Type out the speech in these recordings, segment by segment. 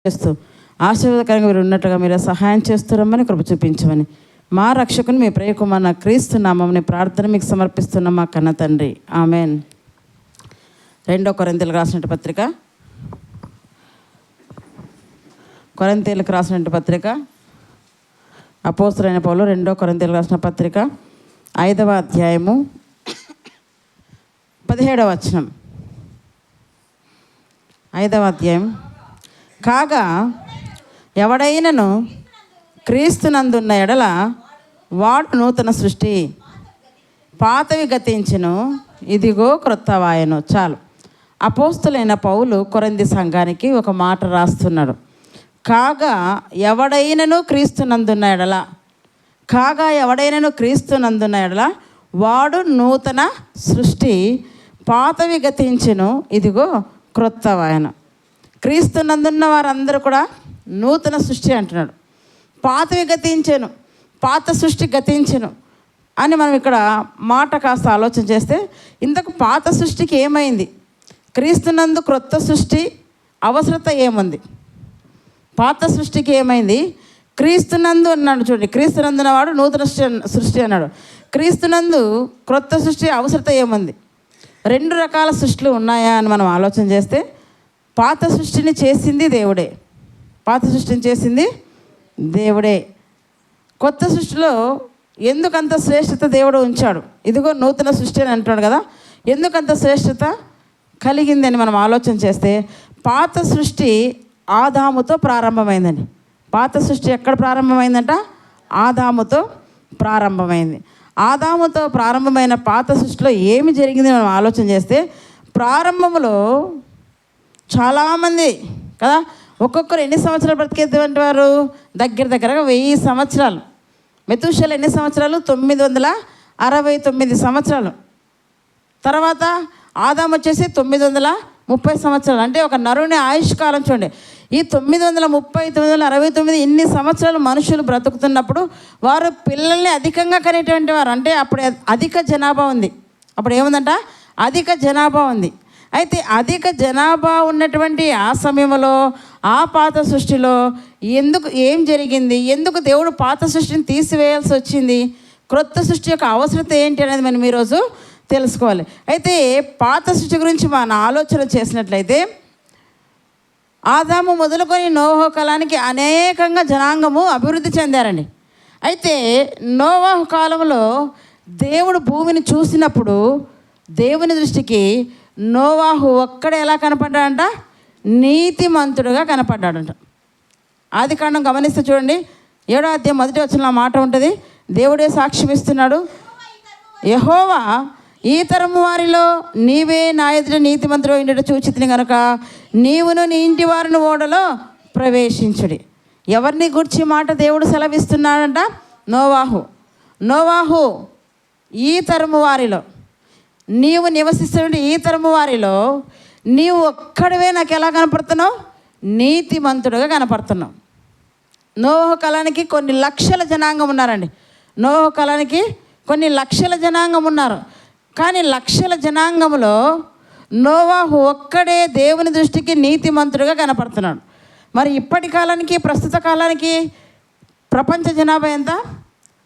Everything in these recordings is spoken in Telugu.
చేస్తూ ఆశీర్వాదకరంగా మీరు ఉన్నట్టుగా మీరు సహాయం చేస్తున్నామని కృప చూపించమని మా రక్షకుని మీ ప్రియకుమార క్రీస్తు నామముని ప్రార్థన మీకు సమర్పిస్తున్నాం మా కన్న తండ్రి. ఆమెన్. 2 కొరింథీయులకు రాసిన పత్రిక, కొరింథీయులకు రాసిన పత్రిక, అపోస్తలుడైన పౌలు 2 కొరింథీయులకు రాసిన పత్రిక 5వ అధ్యాయము 17వ వచనం. 5వ అధ్యాయం. కాగా ఎవడైనను క్రీస్తునందున్న ఎడల వాడు నూతన సృష్టి, పాతవి గతించును, ఇదిగో క్రొత్తవాయను. చాలు. అపోస్తలుడైన పౌలు కొరింథీ సంఘానికి ఒక మాట రాస్తున్నాడు. కాగా ఎవడైనను క్రీస్తునందున్న ఎడల, కాగా ఎవడైనను క్రీస్తునందున్న ఎడల వాడు నూతన సృష్టి, పాతవి గతించును, ఇదిగో క్రొత్తవాయను. క్రీస్తునందున్న వారందరూ కూడా నూతన సృష్టి అంటున్నాడు. పాతవి గతించెను, పాత సృష్టి గతించెను అని మనం ఇక్కడ మాట కాస్త ఆలోచన చేస్తే, ఇంతకు పాత సృష్టికి ఏమైంది? క్రీస్తునందు క్రొత్త సృష్టి అవసరత ఏముంది? పాత సృష్టికి ఏమైంది? క్రీస్తునందు అన్నాడు చూడండి. క్రీస్తునందున వాడు నూతన సృష్టి అన్నాడు. క్రీస్తునందు క్రొత్త సృష్టి అవసరత ఏముంది? 2 రకాల సృష్టిలు ఉన్నాయా అని మనం ఆలోచన చేస్తే, పాత సృష్టిని చేసింది దేవుడే, పాత సృష్టిని చేసింది దేవుడే. కొత్త సృష్టిలో ఎందుకంత శ్రేష్టత దేవుడు ఉంచాడు? ఇదిగో నూతన సృష్టి అని అంటున్నాడు కదా. ఎందుకంత శ్రేష్టత కలిగింది అని మనం ఆలోచన చేస్తే, పాత సృష్టి ఆదాముతో ప్రారంభమైందండి. పాత సృష్టి ఎక్కడ ప్రారంభమైందంట? ఆదాముతో ప్రారంభమైంది. ఆదాముతో ప్రారంభమైన పాత సృష్టిలో ఏమి జరిగింది మనం ఆలోచన చేస్తే, ప్రారంభంలో చాలామంది కదా, ఒక్కొక్కరు ఎన్ని సంవత్సరాలు బ్రతికేటువంటి వారు? దగ్గరగా 1000 సంవత్సరాలు. మెతూషెల ఎన్ని సంవత్సరాలు? 969 సంవత్సరాలు. తర్వాత ఆదాము వచ్చేసి 930 సంవత్సరాలు. అంటే ఒక నరుని ఆయుష్ కాలం చూడండి. ఈ 930, 969 ఇన్ని సంవత్సరాలు మనుషులు బ్రతుకుతున్నప్పుడు వారు పిల్లల్ని అధికంగా కనేటువంటి వారు. అంటే అప్పుడు అధిక జనాభా ఉంది. అప్పుడు ఏముందంట? అధిక జనాభా ఉంది. అయితే అధిక జనాభా ఉన్నటువంటి ఆ సమయంలో, ఆ పాత సృష్టిలో ఏం జరిగింది? ఎందుకు దేవుడు పాత సృష్టిని తీసివేయాల్సి వచ్చింది? క్రొత్త సృష్టి యొక్క అవసరత ఏంటి అనేది మనం ఈరోజు తెలుసుకోవాలి. అయితే పాత సృష్టి గురించి మన ఆలోచన చేసినట్లయితే, ఆదాము మొదలుకొని నోవహు కాలానికి అనేకంగా జనాంగము అభివృద్ధి చెందారండి. అయితే నోవహు కాలంలో దేవుడు భూమిని చూసినప్పుడు దేవుని దృష్టికి నోవాహు ఒక్కడే ఎలా కనపడ్డాడంట? నీతిమంతుడుగా కనపడ్డాడంట. ఆదికాండం గమనిస్తే చూడండి, 7వ అధ్యాయం 1వ వచనంలో మాట ఉంటుంది. దేవుడే సాక్ష్యం ఇస్తున్నాడు. యెహోవా ఈ తరము వారిలో నీవే నా ఎదుట నీతిమంతుడు ఇంటి చూచితిని కనుక నీవును నీ ఇంటి వారిని ఓడలో ప్రవేశించుడి. ఎవరిని గురించి మాట దేవుడు సెలవిస్తున్నాడంట? నోవాహు ఈ తరము వారిలో, నీవు నివసిస్తున్న ఈ తరము వారిలో నీవు ఒక్కడివే నాకు ఎలా కనపడుతున్నావు? నీతిమంతుడుగా కనపడుతున్నావు. నోవహు కాలానికి కొన్ని లక్షల జనాంగం ఉన్నారండి. నోవహు కాలానికి కొన్ని లక్షల జనాంగం ఉన్నారు. కానీ లక్షల జనాంగంలో నోవాహు ఒక్కడే దేవుని దృష్టికి నీతిమంతుడుగా కనపడుతున్నాడు. మరి ఇప్పటి కాలానికి, ప్రస్తుత కాలానికి ప్రపంచ జనాభా ఎంత?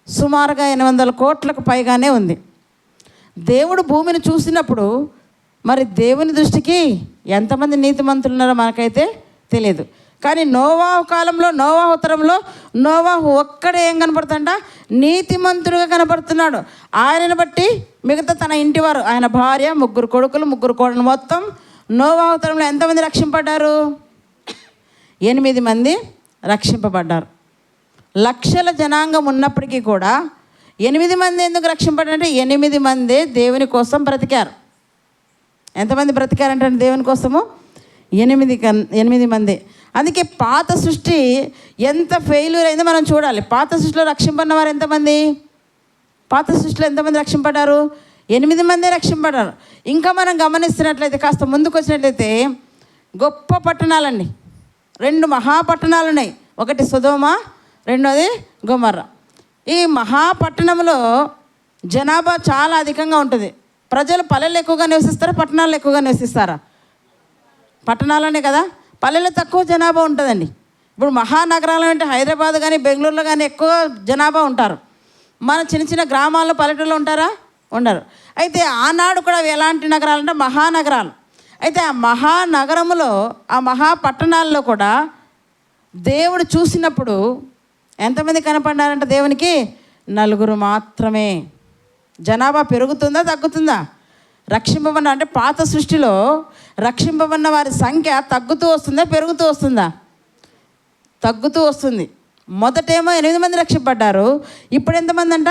సుమారుగా 800 కోట్లకు పైగానే ఉంది. దేవుడు భూమిని చూసినప్పుడు మరి దేవుని దృష్టికి ఎంతమంది నీతిమంతులు ఉన్నారో మనకైతే తెలియదు. కానీ నోవాహు కాలంలో, నోవాహు తరంలో నోవాహు ఒక్కడే ఏం కనపడుతుంట? నీతిమంతుడుగా కనపడుతున్నాడు. ఆయనను బట్టి మిగతా తన ఇంటివారు, ఆయన భార్య, 3 కొడుకులు, 3 కోడలు, మొత్తం నోవాహు తరంలో ఎంతమంది రక్షింపబడ్డారు? 8 మంది రక్షింపబడ్డారు. లక్షల జనాంగం ఉన్నప్పటికీ కూడా 8 మంది ఎందుకు రక్షింపడంటే, 8 మందే దేవుని కోసం బ్రతికారు. ఎంతమంది బ్రతికారంటే దేవుని కోసము? 8 మంది. అందుకే పాత సృష్టి ఎంత ఫెయిల్యూర్ అయిందో మనం చూడాలి. పాత సృష్టిలో రక్షింపడిన వారు ఎంతమంది? పాత సృష్టిలో ఎంతమంది రక్షింపడ్డారు? 8 మందే రక్షింపడ్డారు. ఇంకా మనం గమనిస్తున్నట్లయితే, కాస్త ముందుకు వచ్చినట్లయితే, గొప్ప పట్టణాలండి, 2 మహాపట్టణాలు ఉన్నాయి. ఒకటి సొదొమ, రెండోది గొమొర్రా. ఈ మహాపట్టణంలో జనాభా చాలా అధికంగా ఉంటుంది. ప్రజలు పల్లెలు ఎక్కువగా నివసిస్తారా, పట్టణాల్లో ఎక్కువగా నివసిస్తారా? పట్టణాలనే కదా. పల్లెల్లో తక్కువ జనాభా ఉంటుందండి. ఇప్పుడు మహానగరాలు అంటే హైదరాబాద్ కానీ బెంగళూరులో కానీ ఎక్కువ జనాభా ఉంటారు. మన చిన్న చిన్న గ్రామాల్లో పల్లెటూరులో ఉంటారా? ఉండరు. అయితే ఆనాడు కూడా అవి ఎలాంటి నగరాలు అంటే మహానగరాలు. అయితే ఆ మహానగరములో, ఆ మహాపట్టణాల్లో కూడా దేవుడు చూసినప్పుడు ఎంతమంది కనపడ్డారంట దేవునికి? 4 మాత్రమే. జనాభా పెరుగుతుందా తగ్గుతుందా? రక్షింపబడిన అంటే పాత సృష్టిలో రక్షింపబడిన వారి సంఖ్య తగ్గుతూ వస్తుందా పెరుగుతూ వస్తుందా? తగ్గుతూ వస్తుంది. మొదటేమో 8 మంది రక్షింపడ్డారు, ఇప్పుడు ఎంతమంది అంట?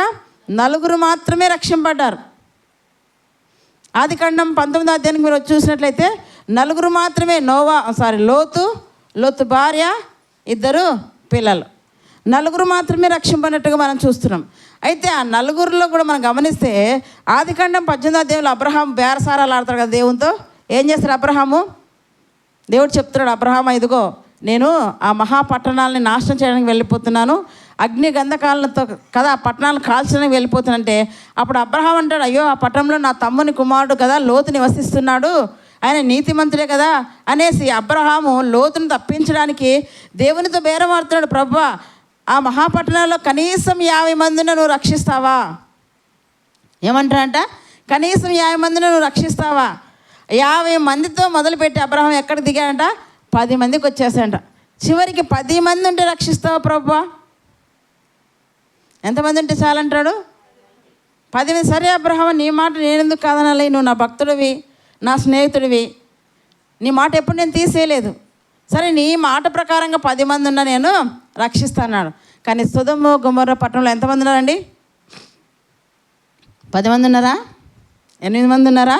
4 మాత్రమే రక్షింపడ్డారు. ఆదికాండం 19వ అధ్యాయానికి మీరు చూసినట్లయితే 4 మాత్రమే. లోతు భార్య, 2 పిల్లలు, 4 మాత్రమే రక్షింపడినట్టుగా మనం చూస్తున్నాం. అయితే ఆ 4లో కూడా మనం గమనిస్తే ఆదికాండం 18వ అధ్యాయంలో అబ్రహాం బేరసారాలు ఆడతాడు కదా దేవునితో. ఏం చేస్తాడు అబ్రహాము? దేవుడు చెప్తున్నాడు, అబ్రహాం ఇదిగో నేను ఆ మహాపట్టణాలని నాశనం చేయడానికి వెళ్ళిపోతున్నాను, అగ్ని గంధకాలతో కదా ఆ పట్టణాలను కాల్చడానికి వెళ్ళిపోతున్నానంటే అప్పుడు అబ్రహాం అంటాడు, అయ్యో ఆ పట్టణంలో నా తమ్ముని కుమారుడు కదా లోతు నివసిస్తున్నాడు, ఆయన నీతిమంతుడే కదా అనేసి అబ్రహాము లోతును తప్పించడానికి దేవునితో బేరమాడుతున్నాడు. ప్రభువా, ఆ మహాపట్టణాల్లో కనీసం 50 మందిని నువ్వు రక్షిస్తావా? ఏమంటారంట? కనీసం 50 మందిని నువ్వు రక్షిస్తావా? 50 మందితో మొదలుపెట్టి అబ్రహాం ఎక్కడ దిగాడంట? 10 మందికి వచ్చేసాడంట. చివరికి 10 మంది ఉంటే రక్షిస్తావా ప్రభువా? ఎంతమంది ఉంటే చాలంటాడు? 10 మంది. సరే అబ్రహాం, నీ మాట నేనెందుకు కాదనాలి? నువ్వు నా భక్తుడివి, నా స్నేహితుడివి, నీ మాట ఎప్పుడు నేను తీసేయలేదు. సరే నీ మాట ప్రకారంగా 10 మంది ఉన్నా నేను రక్షిస్తాను. కానీ సొదొమ గొమొర్రా పట్టణంలో ఎంతమంది ఉన్నారండి? 10 మంది ఉన్నారా? 8 మంది ఉన్నారా?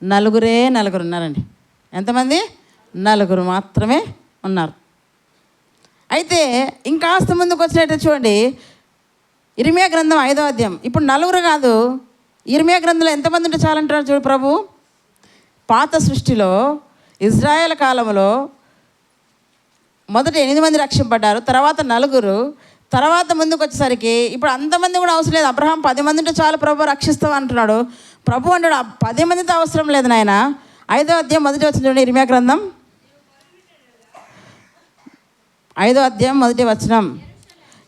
4 ఉన్నారండి. ఎంతమంది? 4 మాత్రమే ఉన్నారు. అయితే ఇంకాస్త ముందుకు వచ్చినట్టు చూడండి, ఇర్మియా గ్రంథం 5వ అధ్యాయం. ఇప్పుడు 4 కాదు, ఇర్మియా గ్రంథంలో ఎంతమంది ఉంటే చాలంటారు చూడు ప్రభు. పాత సృష్టిలో ఇజ్రాయేల్ కాలంలో మొదట 8 మంది రక్షింపడ్డారు, తర్వాత 4, తర్వాత ముందుకు వచ్చేసరికి ఇప్పుడు అంతమంది కూడా అవసరం లేదు. అబ్రహాం 10 మంది ఉంటే చాలు ప్రభు రక్షిస్తావు అంటున్నాడు. ప్రభు అంటాడు 10 మందితో అవసరం లేదు నాయన. 5వ అధ్యాయం మొదటి వచనం చూడండి, ఇర్మియా గ్రంథం 5వ అధ్యాయం మొదటి వచనం.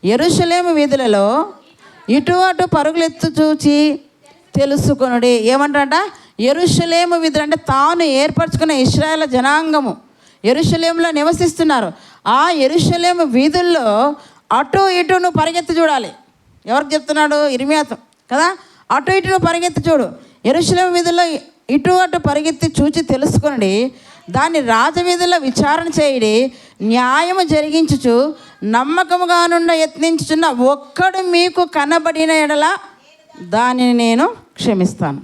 యెరూషలేము వీధులలో ఇటు అటు పరుగులెత్తు చూచి తెలుసుకొనుడి. ఏమంటారంట? యెరూషలేము వీధులు అంటే తాను ఏర్పరచుకున్న ఇశ్రాయేలు జనాంగము యెరూషలేములో నివసిస్తున్నారు. ఆ యెరూషలేము వీధుల్లో అటు ఇటు నువ్వు పరిగెత్తి చూడాలి. ఎవరికి చెప్తున్నాడు? ఇర్మియాతో కదా. అటు ఇటు నువ్వు పరిగెత్తి చూడు. యెరూషలేము వీధుల్లో ఇటు అటు పరిగెత్తి చూచి తెలుసుకొనుడి, దాన్ని రాజవీధుల్లో విచారణ చేయడి, న్యాయము జరిగించుచు నమ్మకముగా నుండి యత్నించుచున్న ఒక్కడు మీకు కనబడిన ఎడల దానిని నేను క్షమిస్తాను.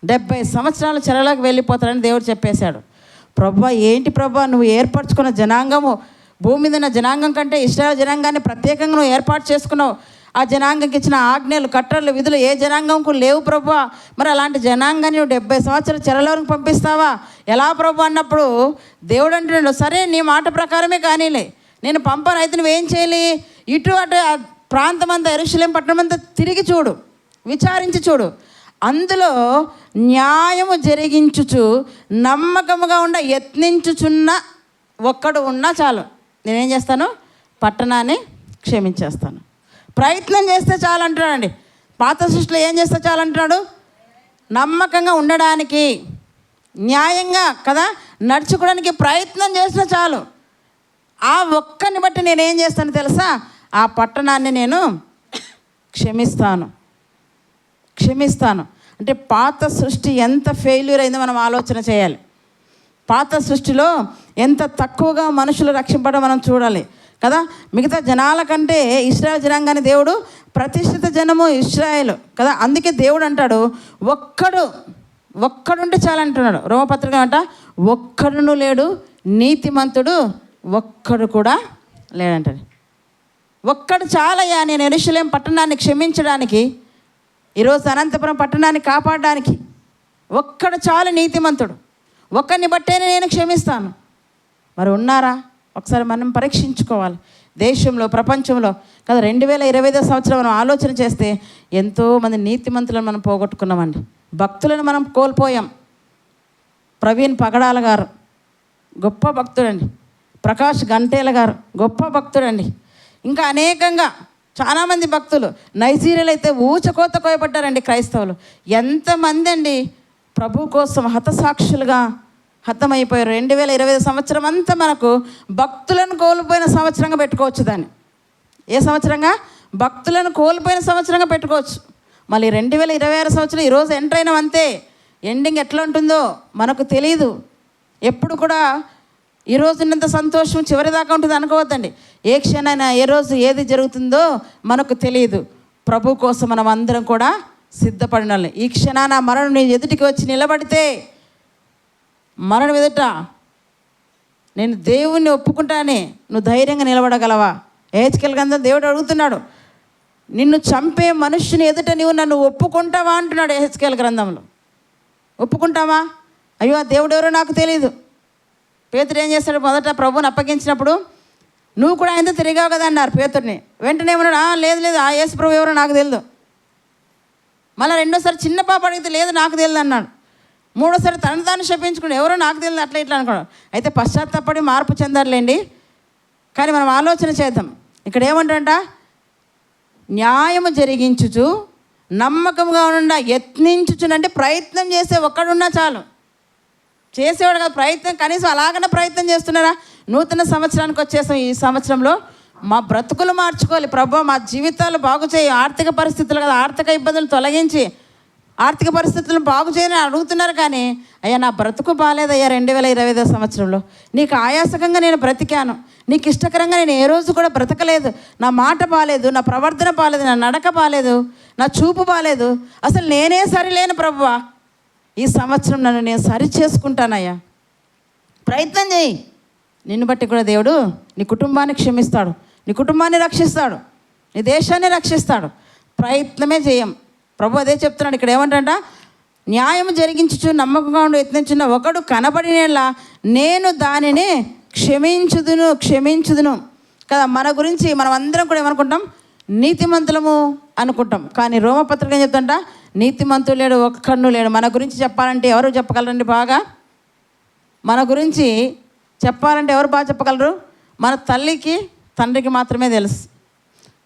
70 సంవత్సరాలు చెరలోకి వెళ్ళిపోతాడని దేవుడు చెప్పేశాడు. ప్రభువా, ఏంటి ప్రభువా, నువ్వు ఏర్పరచుకున్న జనాంగము, భూమి మీద ఉన్న జనాంగం కంటే ఇశ్రాయేలు జనాంగాన్ని ప్రత్యేకంగా నువ్వు ఏర్పాటు చేసుకున్నావు. ఆ జనాంగంకి ఇచ్చిన ఆజ్ఞలు, కట్టడలు, విధులు ఏ జనాంగంకు లేవు ప్రభువా. మరి అలాంటి జనాంగాన్ని నువ్వు 70 సంవత్సరాలు చెరలోకి పంపిస్తావా? ఎలా ప్రభు అన్నప్పుడు దేవుడు అంటున్నాడు, సరే నీ మాట ప్రకారమే కానీలే, నేను పంపను. అయితే నువ్వేం చేయాలి? ఇటు అటు ప్రాంతం అంతా, యెరూషలేం పట్టణం అంతా తిరిగి చూడు, విచారించి చూడు, అందులో న్యాయము జరిగించుచు నమ్మకముగా ఉండ యత్నించుచున్న ఒక్కడు ఉన్నా చాలు, నేనేం చేస్తాను? పట్టణాన్ని క్షమించేస్తాను. ప్రయత్నం చేస్తే చాలు అంటున్నాడండి. పాత సృష్టిలో ఏం చేస్తే చాలు అంటున్నాడు? నమ్మకంగా ఉండడానికి, న్యాయంగా కదా నడుచుకోవడానికి ప్రయత్నం చేస్తే చాలు. ఆ ఒక్కని బట్టి నేనేం చేస్తాను తెలుసా? ఆ పట్టణాన్ని నేను క్షమిస్తాను. అంటే పాత సృష్టి ఎంత ఫెయిల్యూర్ అయిందో మనం ఆలోచన చేయాలి. పాత సృష్టిలో ఎంత తక్కువగా మనుషులు రక్షింపడం మనం చూడాలి కదా. మిగతా జనాల కంటే ఇశ్రాయేల్ జనాంగాన్ని దేవుడు ప్రతిష్ఠిత జనము ఇశ్రాయేలు కదా. అందుకే దేవుడు అంటాడు ఒక్కడుంటే చాలంటున్నాడు. రోమపత్రిక అంట, ఒక్కడును లేడు నీతిమంతుడు ఒక్కడు కూడా లేడంటాడు. ఒక్కడు చాలయ్యా నేను యెరూషలేం పట్టణాన్ని క్షమించడానికి, ఈరోజు అనంతపురం పట్టణాన్ని కాపాడడానికి ఒక్కడు చాలు నీతిమంతుడు. ఒక్కరిని బట్టేనే నేను క్షమిస్తాను. మరి ఉన్నారా? ఒకసారి మనం పరీక్షించుకోవాలి. దేశంలో, ప్రపంచంలో కదా 2025 సంవత్సరం మనం ఆలోచన చేస్తే ఎంతోమంది నీతిమంతులను మనం పోగొట్టుకున్నామండి. భక్తులను మనం కోల్పోయాం. ప్రవీణ్ పగడాల గారు గొప్ప భక్తుడండి. ప్రకాష్ గంటేల గారు గొప్ప భక్తుడండి. ఇంకా అనేకంగా చాలామంది భక్తులు. నైజీరియాలో అయితే ఊచకోత కోయబడ్డారండి క్రైస్తవులు. ఎంతమంది అండి ప్రభు కోసం హతసాక్షులుగా హతమైపోయారు. 2020 సంవత్సరం అంతా మనకు భక్తులను కోల్పోయిన సంవత్సరంగా పెట్టుకోవచ్చు. దాన్ని ఏ సంవత్సరంగా? భక్తులను కోల్పోయిన సంవత్సరంగా పెట్టుకోవచ్చు. మళ్ళీ 2026 సంవత్సరం ఈరోజు ఎంటర్ అయినాం అంతే. ఎండింగ్ ఎట్లా ఉంటుందో మనకు తెలియదు. ఎప్పుడు కూడా ఈరోజు ఉన్నంత సంతోషం చివరిదాకా ఉంటుంది అనుకోవద్దండి. ఏ క్షణమైనా ఏ రోజు ఏది జరుగుతుందో మనకు తెలియదు. ప్రభు కోసం మనం అందరం కూడా సిద్ధపడినాలి. ఈ క్షణాన మరణం నీ ఎదుటికి వచ్చి నిలబడితే, మరణం ఎదుట నేను దేవుణ్ణి ఒప్పుకుంటానే, నువ్వు ధైర్యంగా నిలబడగలవా? హెచ్కేల్ గ్రంథం దేవుడు అడుగుతున్నాడు, నిన్ను చంపే మనుష్యుని ఎదుట నువ్వు నన్ను ఒప్పుకుంటావా అంటున్నాడు హెచ్కేల్ గ్రంథంలో. ఒప్పుకుంటావా? అయ్యో ఆ దేవుడు ఎవరో నాకు తెలియదు. పేతురు ఏం చేస్తాడు? మొదట ప్రభువుని అప్పగించినప్పుడు నువ్వు కూడా ఆయనతో తిరిగావు కదా అన్నారు పేతుర్ని. వెంటనే ఏమన్నాడు? లేదు లేదు, ఆ యేసు ప్రభు ఎవరో నాకు తెలియదు. మళ్ళీ రెండోసారి చిన్న పాప అడిగితే లేదు నాకు తెలియదు అన్నాడు. మూడోసారి తను తాను శపించుకుని ఎవరో నాకు తెలియదు అట్లా ఇట్లా అనుకున్నాడు. అయితే పశ్చాత్తాపడి మార్పు చెందారులేండి. కానీ మనం ఆలోచన చేద్దాం. ఇక్కడ ఏమంటాడంట? న్యాయము జరిగించుచు నమ్మకంగా ఉండా యత్నించుచునంటే ప్రయత్నం చేసే ఒక్కడున్నా చాలు. చేసేవాడు కదా ప్రయత్నం, కనీసం అలాగనే ప్రయత్నం చేస్తున్నారా? నూతన సంవత్సరానికి వచ్చేసాం. ఈ సంవత్సరంలో మా బ్రతుకులు మార్చుకోవాలి ప్రభు, మా జీవితాలు బాగు చేయి. ఆర్థిక పరిస్థితులు కదా, ఆర్థిక ఇబ్బందులు తొలగించి ఆర్థిక పరిస్థితులను బాగు చేయని అడుగుతున్నారు. కానీ అయ్యా నా బ్రతుకు బాగాలేదయ్యా 2025 సంవత్సరంలో. నీకు ఆయాసకంగా నేను బ్రతికాను, నీకు ఇష్టకరంగా నేను ఏ రోజు కూడా బ్రతకలేదు. నా మాట బాగాలేదు, నా ప్రవర్తన బాగాలేదు, నా నడక బాగాలేదు, నా చూపు బాగాలేదు, అసలు నేనే సరిలేను ప్రభువా. ఈ సంవత్సరం నన్ను నేను సరి చేసుకుంటానయ్యా. ప్రయత్నం చేయి. నిన్ను బట్టి కూడా దేవుడు నీ కుటుంబాన్ని క్షమిస్తాడు, నీ కుటుంబాన్ని రక్షిస్తాడు, నీ దేశాన్ని రక్షిస్తాడు. ప్రయత్నమే చేయం. ప్రభు అదే చెప్తున్నాడు. ఇక్కడ ఏమంటంట? న్యాయం జరిగించుచు నమ్మకంగా ఉండి యత్నించిన ఒకడు కనబడినలా నేను దానిని క్షమించుదును కదా. మన గురించి మనం అందరం కూడా ఏమనుకుంటాం? నీతిమంతులము అనుకుంటాం. కానీ రోమపత్రిక ఏం చెప్తుంట? నీతిమంతుడు లేడు, ఒక్కడు లేడు. మన గురించి చెప్పాలంటే ఎవరు చెప్పగలరండి? బాగా మన గురించి చెప్పాలంటే ఎవరు బాగా చెప్పగలరు? మన తల్లికి తండ్రికి మాత్రమే తెలుసు.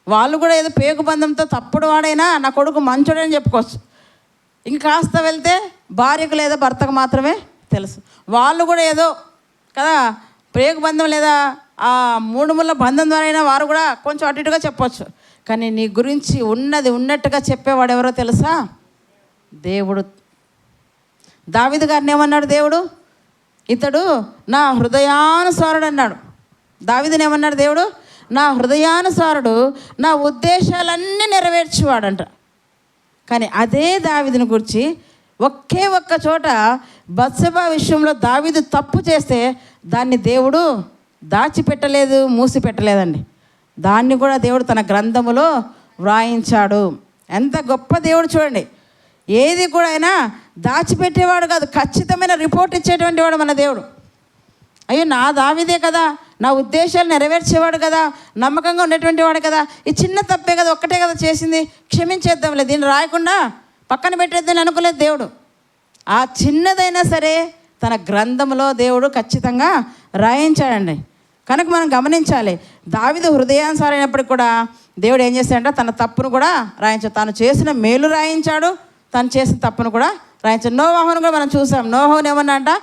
వాళ్ళు కూడా ఏదో పేగు బంధంతో తప్పుడు వాడైనా నా కొడుకు మంచోడని చెప్పుకోవచ్చు. ఇంక కాస్త వెళ్తే భార్యకు లేదా భర్తకు మాత్రమే తెలుసు. వాళ్ళు కూడా ఏదో కదా పేగు బంధం లేదా ఆ మూడు ముళ్ళ బంధం ద్వారా అయినా వారు కూడా కొంచెం అటు ఇటుగా చెప్పవచ్చు. కానీ నీ గురించి ఉన్నది ఉన్నట్టుగా చెప్పేవాడు ఎవరో తెలుసా? దేవుడు. దావీదు గారిని ఏమన్నాడు దేవుడు? ఇతడు నా హృదయానుసారుడు అన్నాడు. దావీదుని ఏమన్నాడు దేవుడు? నా హృదయానుసారుడు, నా ఉద్దేశాలన్నీ నెరవేర్చేవాడంట. కానీ అదే దావీదుని గురించి ఒకే ఒక్క చోట బత్షెబా విషయంలో దావీదు తప్పు చేస్తే దాన్ని దేవుడు దాచిపెట్టలేదు, మూసిపెట్టలేదండి. దాన్ని కూడా దేవుడు తన గ్రంథములో వ్రాయించాడు. ఎంత గొప్ప దేవుడు చూడండి. ఏది కూడా అయినా దాచిపెట్టేవాడు కాదు, ఖచ్చితమైన రిపోర్ట్ ఇచ్చేటువంటి వాడు మన దేవుడు. అయ్యో నా దావీదే కదా, నా ఉద్దేశాలు నెరవేర్చేవాడు కదా, నమ్మకంగా ఉన్నటువంటి వాడు కదా, ఈ చిన్న తప్పే కదా, ఒక్కటే కదా చేసింది, క్షమించేద్దాంలే, దీన్ని రాయకుండా పక్కన పెట్టేద్దని అనుకోలేదు దేవుడు. ఆ చిన్నదైనా సరే తన గ్రంథంలో దేవుడు ఖచ్చితంగా రాయించాడండి. కనుక మనం గమనించాలి. దావీదు హృదయానుసారైనప్పటికి కూడా దేవుడు ఏం చేశాడంటే తన తప్పును కూడా రాయించాడు. తాను చేసిన మేలు రాయించాడు, తను చేసిన తప్పును కూడా రాయించాడు. నోవాహును కూడా మనం చూసాం. నోవాహును ఏమన్నా అంట?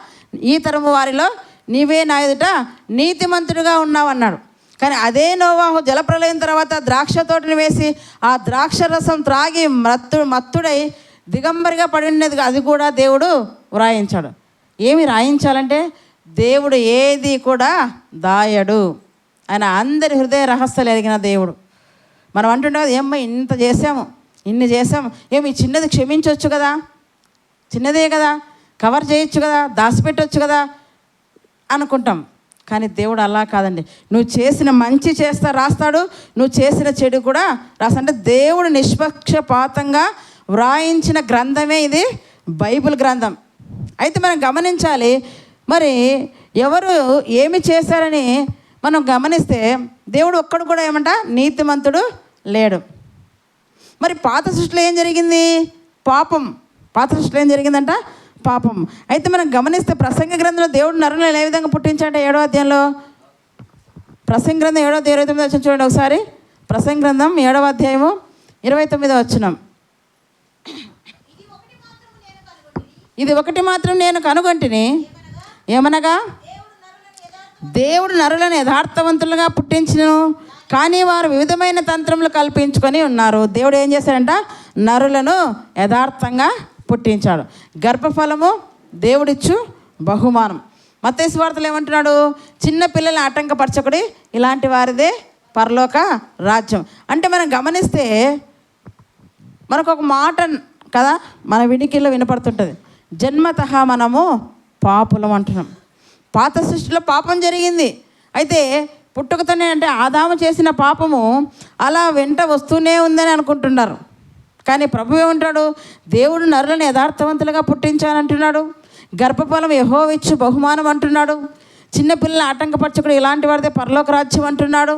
ఈ తరము వారిలో నీవే నా ఎదుట నీతిమంతుడిగా ఉన్నావు అన్నాడు. కానీ అదే నోవాహు జలప్రలయం తర్వాత ద్రాక్ష తోటను వేసి ఆ ద్రాక్ష రసం త్రాగి మత్తుడై దిగంబరిగా పడి ఉన్నది, అది కూడా దేవుడు వ్రాయించాడు. ఏమి రాయించాలంటే దేవుడు ఏది కూడా దాయడు. ఆయన అందరి హృదయ రహస్యాలు ఎరిగిన దేవుడు. మనం అంటుండే కదా, ఏమ్మా ఇంత చేసాము, ఇన్ని చేసాము, ఏమి చిన్నది క్షమించవచ్చు కదా, చిన్నదే కదా, కవర్ చేయొచ్చు కదా, దాచిపెట్టవచ్చు కదా అనుకుంటాం. కానీ దేవుడు అలా కాదండి. నువ్వు చేసిన మంచి రాస్తాడు, నువ్వు చేసిన చెడు కూడా రాస్తా. అంటే దేవుడు నిష్పక్షపాతంగా వ్రాయించిన గ్రంథమే ఇది బైబిల్ గ్రంథం. అయితే మనం గమనించాలి, మరి ఎవరు ఏమి చేశారని మనం గమనిస్తే దేవుడు ఒక్కడు కూడా ఏమంట నీతిమంతుడు లేడు. మరి పాత సృష్టిలో ఏం జరిగింది? పాపం. పాత సృష్టిలో ఏం జరిగిందంట? పాపం. అయితే మనం గమనిస్తే ప్రసంగ గ్రంథంలో దేవుడు నరులను ఏ విధంగా పుట్టించాడంటే 7వ అధ్యాయంలో, ప్రసంగ గ్రంథం 7వ అధ్యాయం 29వ వచనం చూడండి ఒకసారి. ప్రసంగ గ్రంథం 7వ అధ్యాయము 29వ వచనం. ఇది ఒకటి మాత్రం నేను కనుగొంటిని, ఏమనగా దేవుడు నరులను యథార్థవంతులుగా పుట్టించును, కానీ వారు వివిధమైన తంత్రములు కల్పించుకొని ఉన్నారు. దేవుడు ఏం చేశాడంట? నరులను యథార్థంగా పుట్టించాడు. గర్భఫలము దేవుడిచ్చు బహుమానం. మత్తయి సువార్తలో ఏమంటున్నాడు? చిన్న పిల్లల్ని ఆటంకపరచకుడి, ఇలాంటి వారిదే పరలోక రాజ్యం. అంటే మనం గమనిస్తే మనకు ఒక మాట కదా మన వినికిల్లో వినపడుతుంటుంది, జన్మతః మనము పాపులం అంటున్నాం. పాత సృష్టిలో పాపం జరిగింది. అయితే పుట్టుకతోనే అంటే ఆదాము చేసిన పాపము అలా వెంట వస్తూనే ఉందని అనుకుంటున్నారు. కానీ ప్రభు ఏమంటాడు? దేవుడు నరులను యథార్థవంతులుగా పుట్టించానంటున్నాడు. గర్భఫలం యెహోవా ఇచ్చు బహుమానం అంటున్నాడు. చిన్నపిల్లల ఆటంకపరచకుడు, ఇలాంటి వారిదే పరలోక రాజ్యం అంటున్నాడు.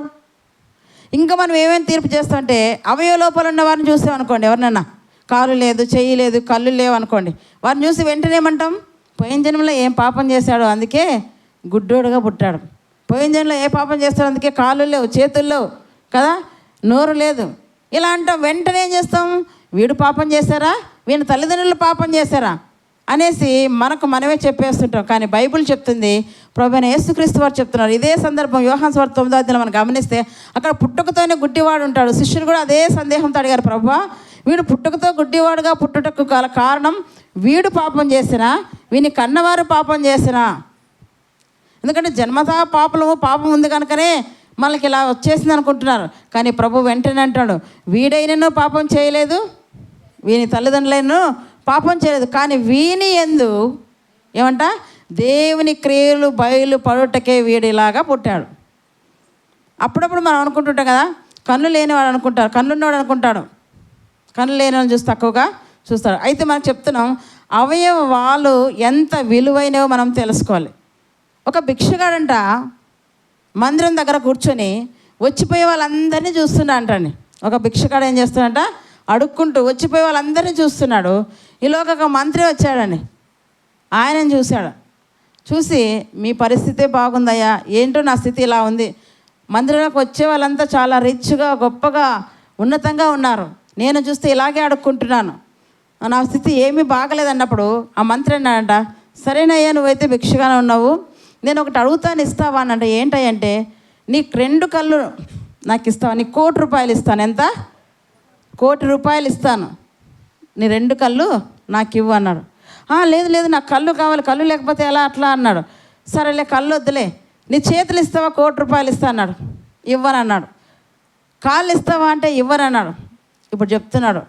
ఇంకా మనం ఏమేమి తీర్పు చేస్తామంటే, అవయవ లోపాలు ఉన్న వారిని చూసామనుకోండి, ఎవరినన్నా కాలు లేదు, చెయ్యి లేదు, కళ్ళు లేవు అనుకోండి, వారిని చూసి వెంటనే ఏమంటాం? పోయిన జన్మలో ఏం పాపం చేశాడు అందుకే గుడ్డోడుగా పుట్టాడు. పోయిన జన్మలో ఏ పాపం చేస్తాడు అందుకే కాళ్ళు లేవు, చేతులు లేవు కదా, నోరు లేదు, ఇలా అంటాం. వెంటనే ఏం చేస్తాం? వీడు పాపం చేశారా, వీని తల్లిదండ్రులు పాపం చేశారా అనేసి మనకు మనమే చెప్పేస్తుంటాం. కానీ బైబిల్ చెప్తుంది, ప్రభువైన యేసుక్రీస్తు వారు చెప్తున్నారు. ఇదే సందర్భం యోహాను సువార్త 9వ అధ్యాయంలో మనం గమనిస్తే అక్కడ పుట్టుకతోనే గుడ్డివాడు ఉంటాడు. శిష్యులు కూడా అదే సందేహంతో అడిగారు, ప్రభువా వీడు పుట్టుకతో గుడ్డివాడుగా పుట్టుటకు గల కారణం వీడు పాపం చేసినా, వీని కన్నవారు పాపం చేసినా? ఎందుకంటే జన్మతా పాపం ఉంది కనుకనే మనకి ఇలా వచ్చేసింది అనుకుంటున్నారు. కానీ ప్రభు వెంటనే అంటాడు, వీడైనను పాపం చేయలేదు, వీని తల్లిదండ్రులైనను పాపం చేయలేదు, కానీ వీని యందు ఏమంట దేవుని క్రియలు బయలు పడుటకే వీడిలాగా పుట్టాడు. అప్పుడప్పుడు మనం అనుకుంటుంటాం కదా, కన్ను లేనివాడు అనుకుంటారు, కన్నున్నవాడు అనుకుంటాడు, కన్ను లేనివాడు చూసి తక్కువగా చూస్తాడు. అయితే మనం చెప్తున్నాం, అవయవాలు ఎంత విలువైనవో మనం తెలుసుకోవాలి. ఒక భిక్షగాడంట మందిరం దగ్గర కూర్చొని వచ్చిపోయే వాళ్ళందరినీ చూస్తున్నా అంటండి. ఒక భిక్షగాడు ఏం చేస్తున్నాడంట, అడుక్కుంటూ వచ్చిపోయే వాళ్ళందరినీ చూస్తున్నాడు. ఈలోగా ఒక మంత్రి వచ్చాడండి, ఆయనను చూశాడు. చూసి, మీ పరిస్థితే బాగుందయ్యా, ఏంటో నా స్థితి ఇలా ఉంది, మందిరంలోకి వచ్చే వాళ్ళంతా చాలా రిచ్గా గొప్పగా ఉన్నతంగా ఉన్నారు, నేను చూస్తే ఇలాగే అడుక్కుంటున్నాను, నా స్థితి ఏమీ బాగలేదన్నప్పుడు ఆ మంత్రి అన్నాడంట, సరేనయ్యా నువ్వైతే భిక్షగానే ఉన్నావు, నేను ఒకటి అడుగుతాను ఇస్తావా అనంట. ఏంటంటే, నీకు 2 కళ్ళు నాకు ఇస్తావా, నీకు 1 కోటి రూపాయలు ఇస్తాను. ఎంత? 1 కోటి రూపాయలు ఇస్తాను, నీ 2 కళ్ళు నాకు ఇవ్వు అన్నాడు. లేదు లేదు నాకు కళ్ళు కావాలి, కళ్ళు లేకపోతే ఎలా అట్లా అన్నాడు. సరేలే కళ్ళు వద్దులే, నీ చేతులు ఇస్తావా, 1 కోటి రూపాయలు ఇస్తా అన్నాడు. ఇవ్వను అన్నాడు. కాళ్ళు ఇస్తావా అంటే ఇవ్వను అన్నాడు. ఇప్పుడు చెప్తున్నాడు,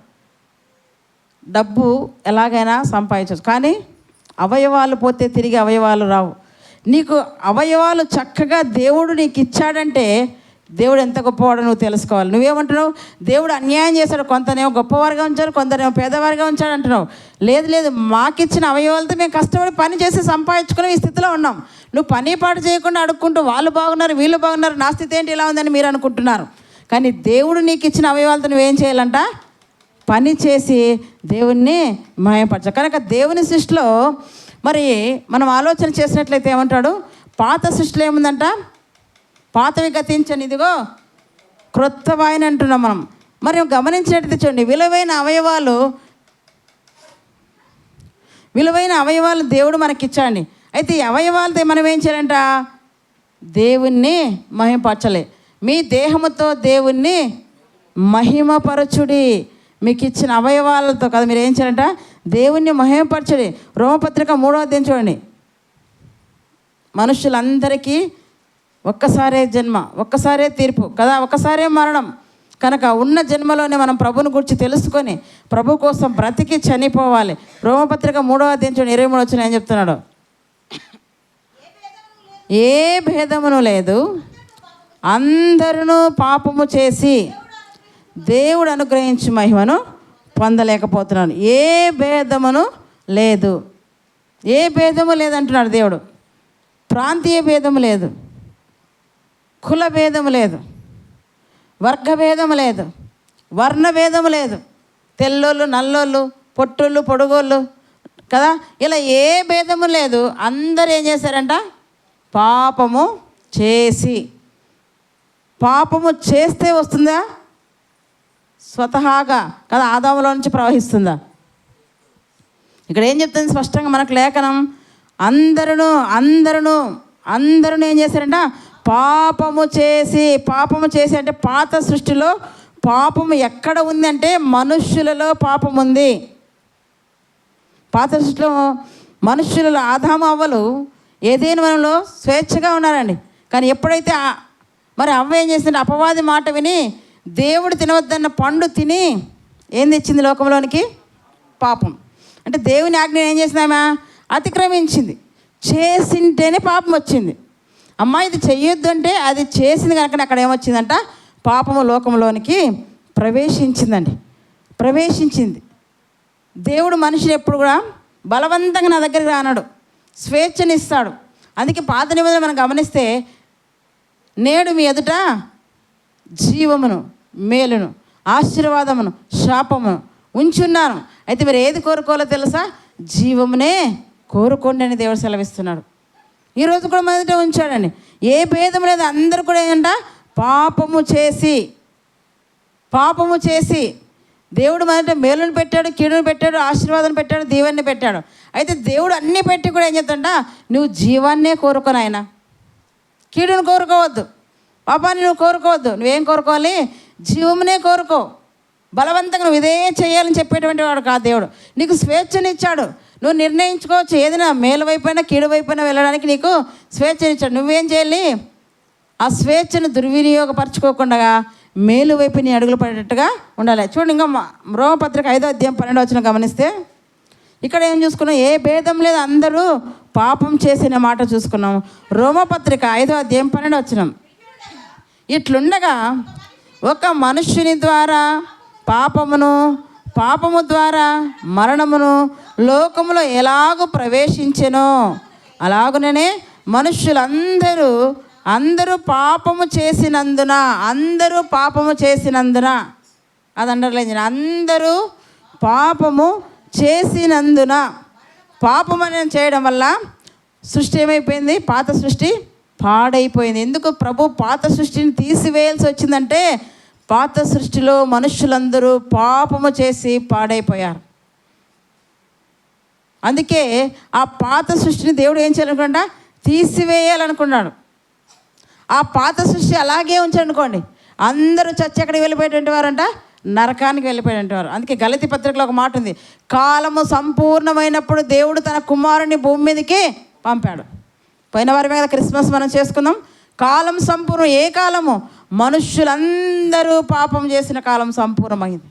డబ్బు ఎలాగైనా సంపాదించవచ్చు, కానీ అవయవాలు పోతే తిరిగి అవయవాలు రావు. నీకు అవయవాలు చక్కగా దేవుడు నీకు ఇచ్చాడంటే దేవుడు ఎంత గొప్పవాడో నువ్వు తెలుసుకోవాలి. నువ్వేమంటున్నావు? దేవుడు అన్యాయం చేశాడు, కొంతనేమో గొప్పవారిగా ఉంచాడు, కొందరేమో పేదవారిగా ఉంచాడు అంటున్నావు. లేదు లేదు, మాకిచ్చిన అవయవాలతో మేము కష్టపడి పని చేసి సంపాదించుకుని ఈ స్థితిలో ఉన్నాం. నువ్వు పని పాటు చేయకుండా అడుక్కుంటూ వాళ్ళు బాగున్నారు వీళ్ళు బాగున్నారు, నా స్థితి ఏంటి ఇలా ఉందని మీరు అనుకుంటున్నారు. కానీ దేవుడు నీకు ఇచ్చిన అవయవాలతో నువ్వేం చేయాలంట? పని చేసి దేవుణ్ణి మహిమపరచాలి. కనుక దేవుని సృష్టిలో మరి మనం ఆలోచన చేసినట్లయితే ఏమంటాడు? పాత సృష్టిలో ఏముందంట? పాతవి గతించని, ఇదిగో క్రొత్తవాయిని అంటున్నాం మనం. మరి గమనించినట్లయితే చూడండి, విలువైన అవయవాలు దేవుడు మనకిచ్చాండి. అయితే ఈ అవయవాలతో మనం ఏం చేయాలంట? దేవుణ్ణి మహిమపరచాలి. మీ దేహముతో దేవుణ్ణి మహిమపరచుడి. మీకు ఇచ్చిన అవయవాలతో కదా మీరు ఏం చేయాలంట? దేవుణ్ణి మహిమపరచుడి. రోమపత్రిక 3వ అధ్యాయం చూడండి. మనుషులందరికీ ఒక్కసారే జన్మ, ఒక్కసారే తీర్పు కదా, ఒక్కసారే మరణం. కనుక ఉన్న జన్మలోనే మనం ప్రభుని గురించి తెలుసుకొని ప్రభు కోసం బ్రతికి చనిపోవాలి. రోమపత్రిక 3వ అధ్యాయం చూడండి, 23 వచ్చిన ఏం చెప్తున్నాడు? ఏ భేదమును లేదు, అందరూ పాపము చేసి దేవుడు అనుగ్రహించి మహిమను పొందలేకపోతున్నాను. ఏ భేదమును లేదు, ఏ భేదము లేదంటున్నాడు దేవుడు. ప్రాంతీయ భేదము లేదు, కుల భేదము లేదు, వర్గభేదము లేదు, వర్ణభేదము లేదు, తెల్లోళ్ళు నల్లోళ్ళు, పొట్టోళ్ళు పొడుగోళ్ళు, కదా. ఇలా ఏ భేదము లేదు, అందరూ ఏం చేశారంట? పాపము చేసి. పాపము చేస్తే వస్తుందా? స్వతహాగా కదా ఆదాములో నుంచి ప్రవహిస్తుందా? ఇక్కడ ఏం చెప్తుంది స్పష్టంగా మనకు లేఖనం? అందరూ ఏం చేశారంట? పాపము చేసి. పాపము చేసి అంటే పాత సృష్టిలో పాపము ఎక్కడ ఉంది అంటే మనుష్యులలో పాపం ఉంది. పాత సృష్టిలో మనుష్యులలో ఆదాము అవ్వలు ఏదైనా వనంలో స్వేచ్ఛగా ఉన్నారండి. కానీ ఎప్పుడైతే మరి అవ్వ ఏం చేసిందంటే అపవాది మాట విని దేవుడు తినవద్దన్న పండు తిని ఏం తెచ్చింది లోకంలోనికి? పాపం. అంటే దేవుని ఆజ్ఞ ఏం చేసిందామా? అతిక్రమించింది. చేసింటేనే పాపం వచ్చింది. అమ్మ ఇది చెయ్యొద్దు అంటే అది చేసింది కనుక అక్కడ ఏమొచ్చిందంట? పాపము లోకంలోనికి ప్రవేశించింది. దేవుడు మనిషిని ఎప్పుడు కూడా బలవంతంగా నా దగ్గరికి రానాడు, స్వేచ్ఛనిస్తాడు. అందుకే పాత నిబంధన మనం గమనిస్తే, నేడు మీ ఎదుట జీవమును, మేలును, ఆశీర్వాదమును, శాపమును ఉంచున్నాను. అయితే మీరు ఏది కోరుకోవాలో తెలుసా? జీవమునే కోరుకోండి అని దేవుడు సెలవిస్తున్నాడు. ఈరోజు కూడా మొదట ఉంచాడండి. ఏ భేదం లేదు, అందరూ కూడా ఏంటంట? పాపము చేసి దేవుడు మొదట మేలును పెట్టాడు, కీడును పెట్టాడు, ఆశీర్వాదం పెట్టాడు, దీవెన్ని పెట్టాడు. అయితే దేవుడు అన్నీ పెట్టి కూడా ఏం చెప్తాడంట? నువ్వు జీవాన్నే కోరుకోను, ఆయన కీడును కోరుకోవద్దు, పాపాన్ని నువ్వు కోరుకోవద్దు. నువ్వేం కోరుకోవాలి? జీవమునే కోరుకో. బలవంతంగా నువ్వు ఇదే చేయాలని చెప్పేటువంటి వాడు కాదు దేవుడు. నీకు స్వేచ్ఛనిచ్చాడు, నువ్వు నిర్ణయించుకోవచ్చు. ఏదైనా మేలు వైపైనా కీడు వైపైనా వెళ్ళడానికి నీకు స్వేచ్ఛనిచ్చాడు. నువ్వేం చేయాలి? ఆ స్వేచ్ఛను దుర్వినియోగపరచుకోకుండా మేలు వైపు నీ అడుగులు పడేటట్టుగా ఉండాలి. చూడండి, ఇంకా రోమపత్రిక 5వ అధ్యాయం 12వ వచనం గమనిస్తే ఇక్కడ ఏం చూసుకున్నాం? ఏ భేదం లేదు, అందరూ పాపం చేసిన మాట చూసుకున్నాం. రోమపత్రిక 5వ అధ్యాయం 12వ వచనం, ఇట్లుండగా ఒక మనుష్యుని ద్వారా పాపము ద్వారా మరణమును లోకములో ఎలాగూ ప్రవేశించెనో అలాగుననే అందరూ పాపము చేసినందున అది అండర్లైన్. అందరూ పాపము చేసినందున, పాపం అనేది చేయడం వల్ల సృష్టి ఏమైపోయింది? పాత సృష్టి పాడైపోయింది. ఎందుకు ప్రభు పాత సృష్టిని తీసివేయాల్సి వచ్చిందంటే, పాత సృష్టిలో మనుషులందరూ పాపము చేసి పాడైపోయారు. అందుకే ఆ పాత సృష్టిని దేవుడు ఏం చేయాలనుకున్నా? తీసివేయాలనుకున్నాడు. ఆ పాత సృష్టి అలాగే ఉంచాలనుకోండి, అందరూ చచ్చి ఎక్కడికి వెళ్ళిపోయేటువంటి వారంట? నరకానికి వెళ్ళిపోయేటువంటి వారు. అందుకే గలతీ పత్రికలో ఒక మాట ఉంది, కాలము సంపూర్ణమైనప్పుడు దేవుడు తన కుమారుని భూమి మీదకి పంపాడు. పోయిన వారి మీద క్రిస్మస్ మనం చేసుకున్నాం. కాలం సంపూర్ణం. ఏ కాలము? మనుష్యులందరూ పాపం చేసిన కాలం సంపూర్ణమైంది.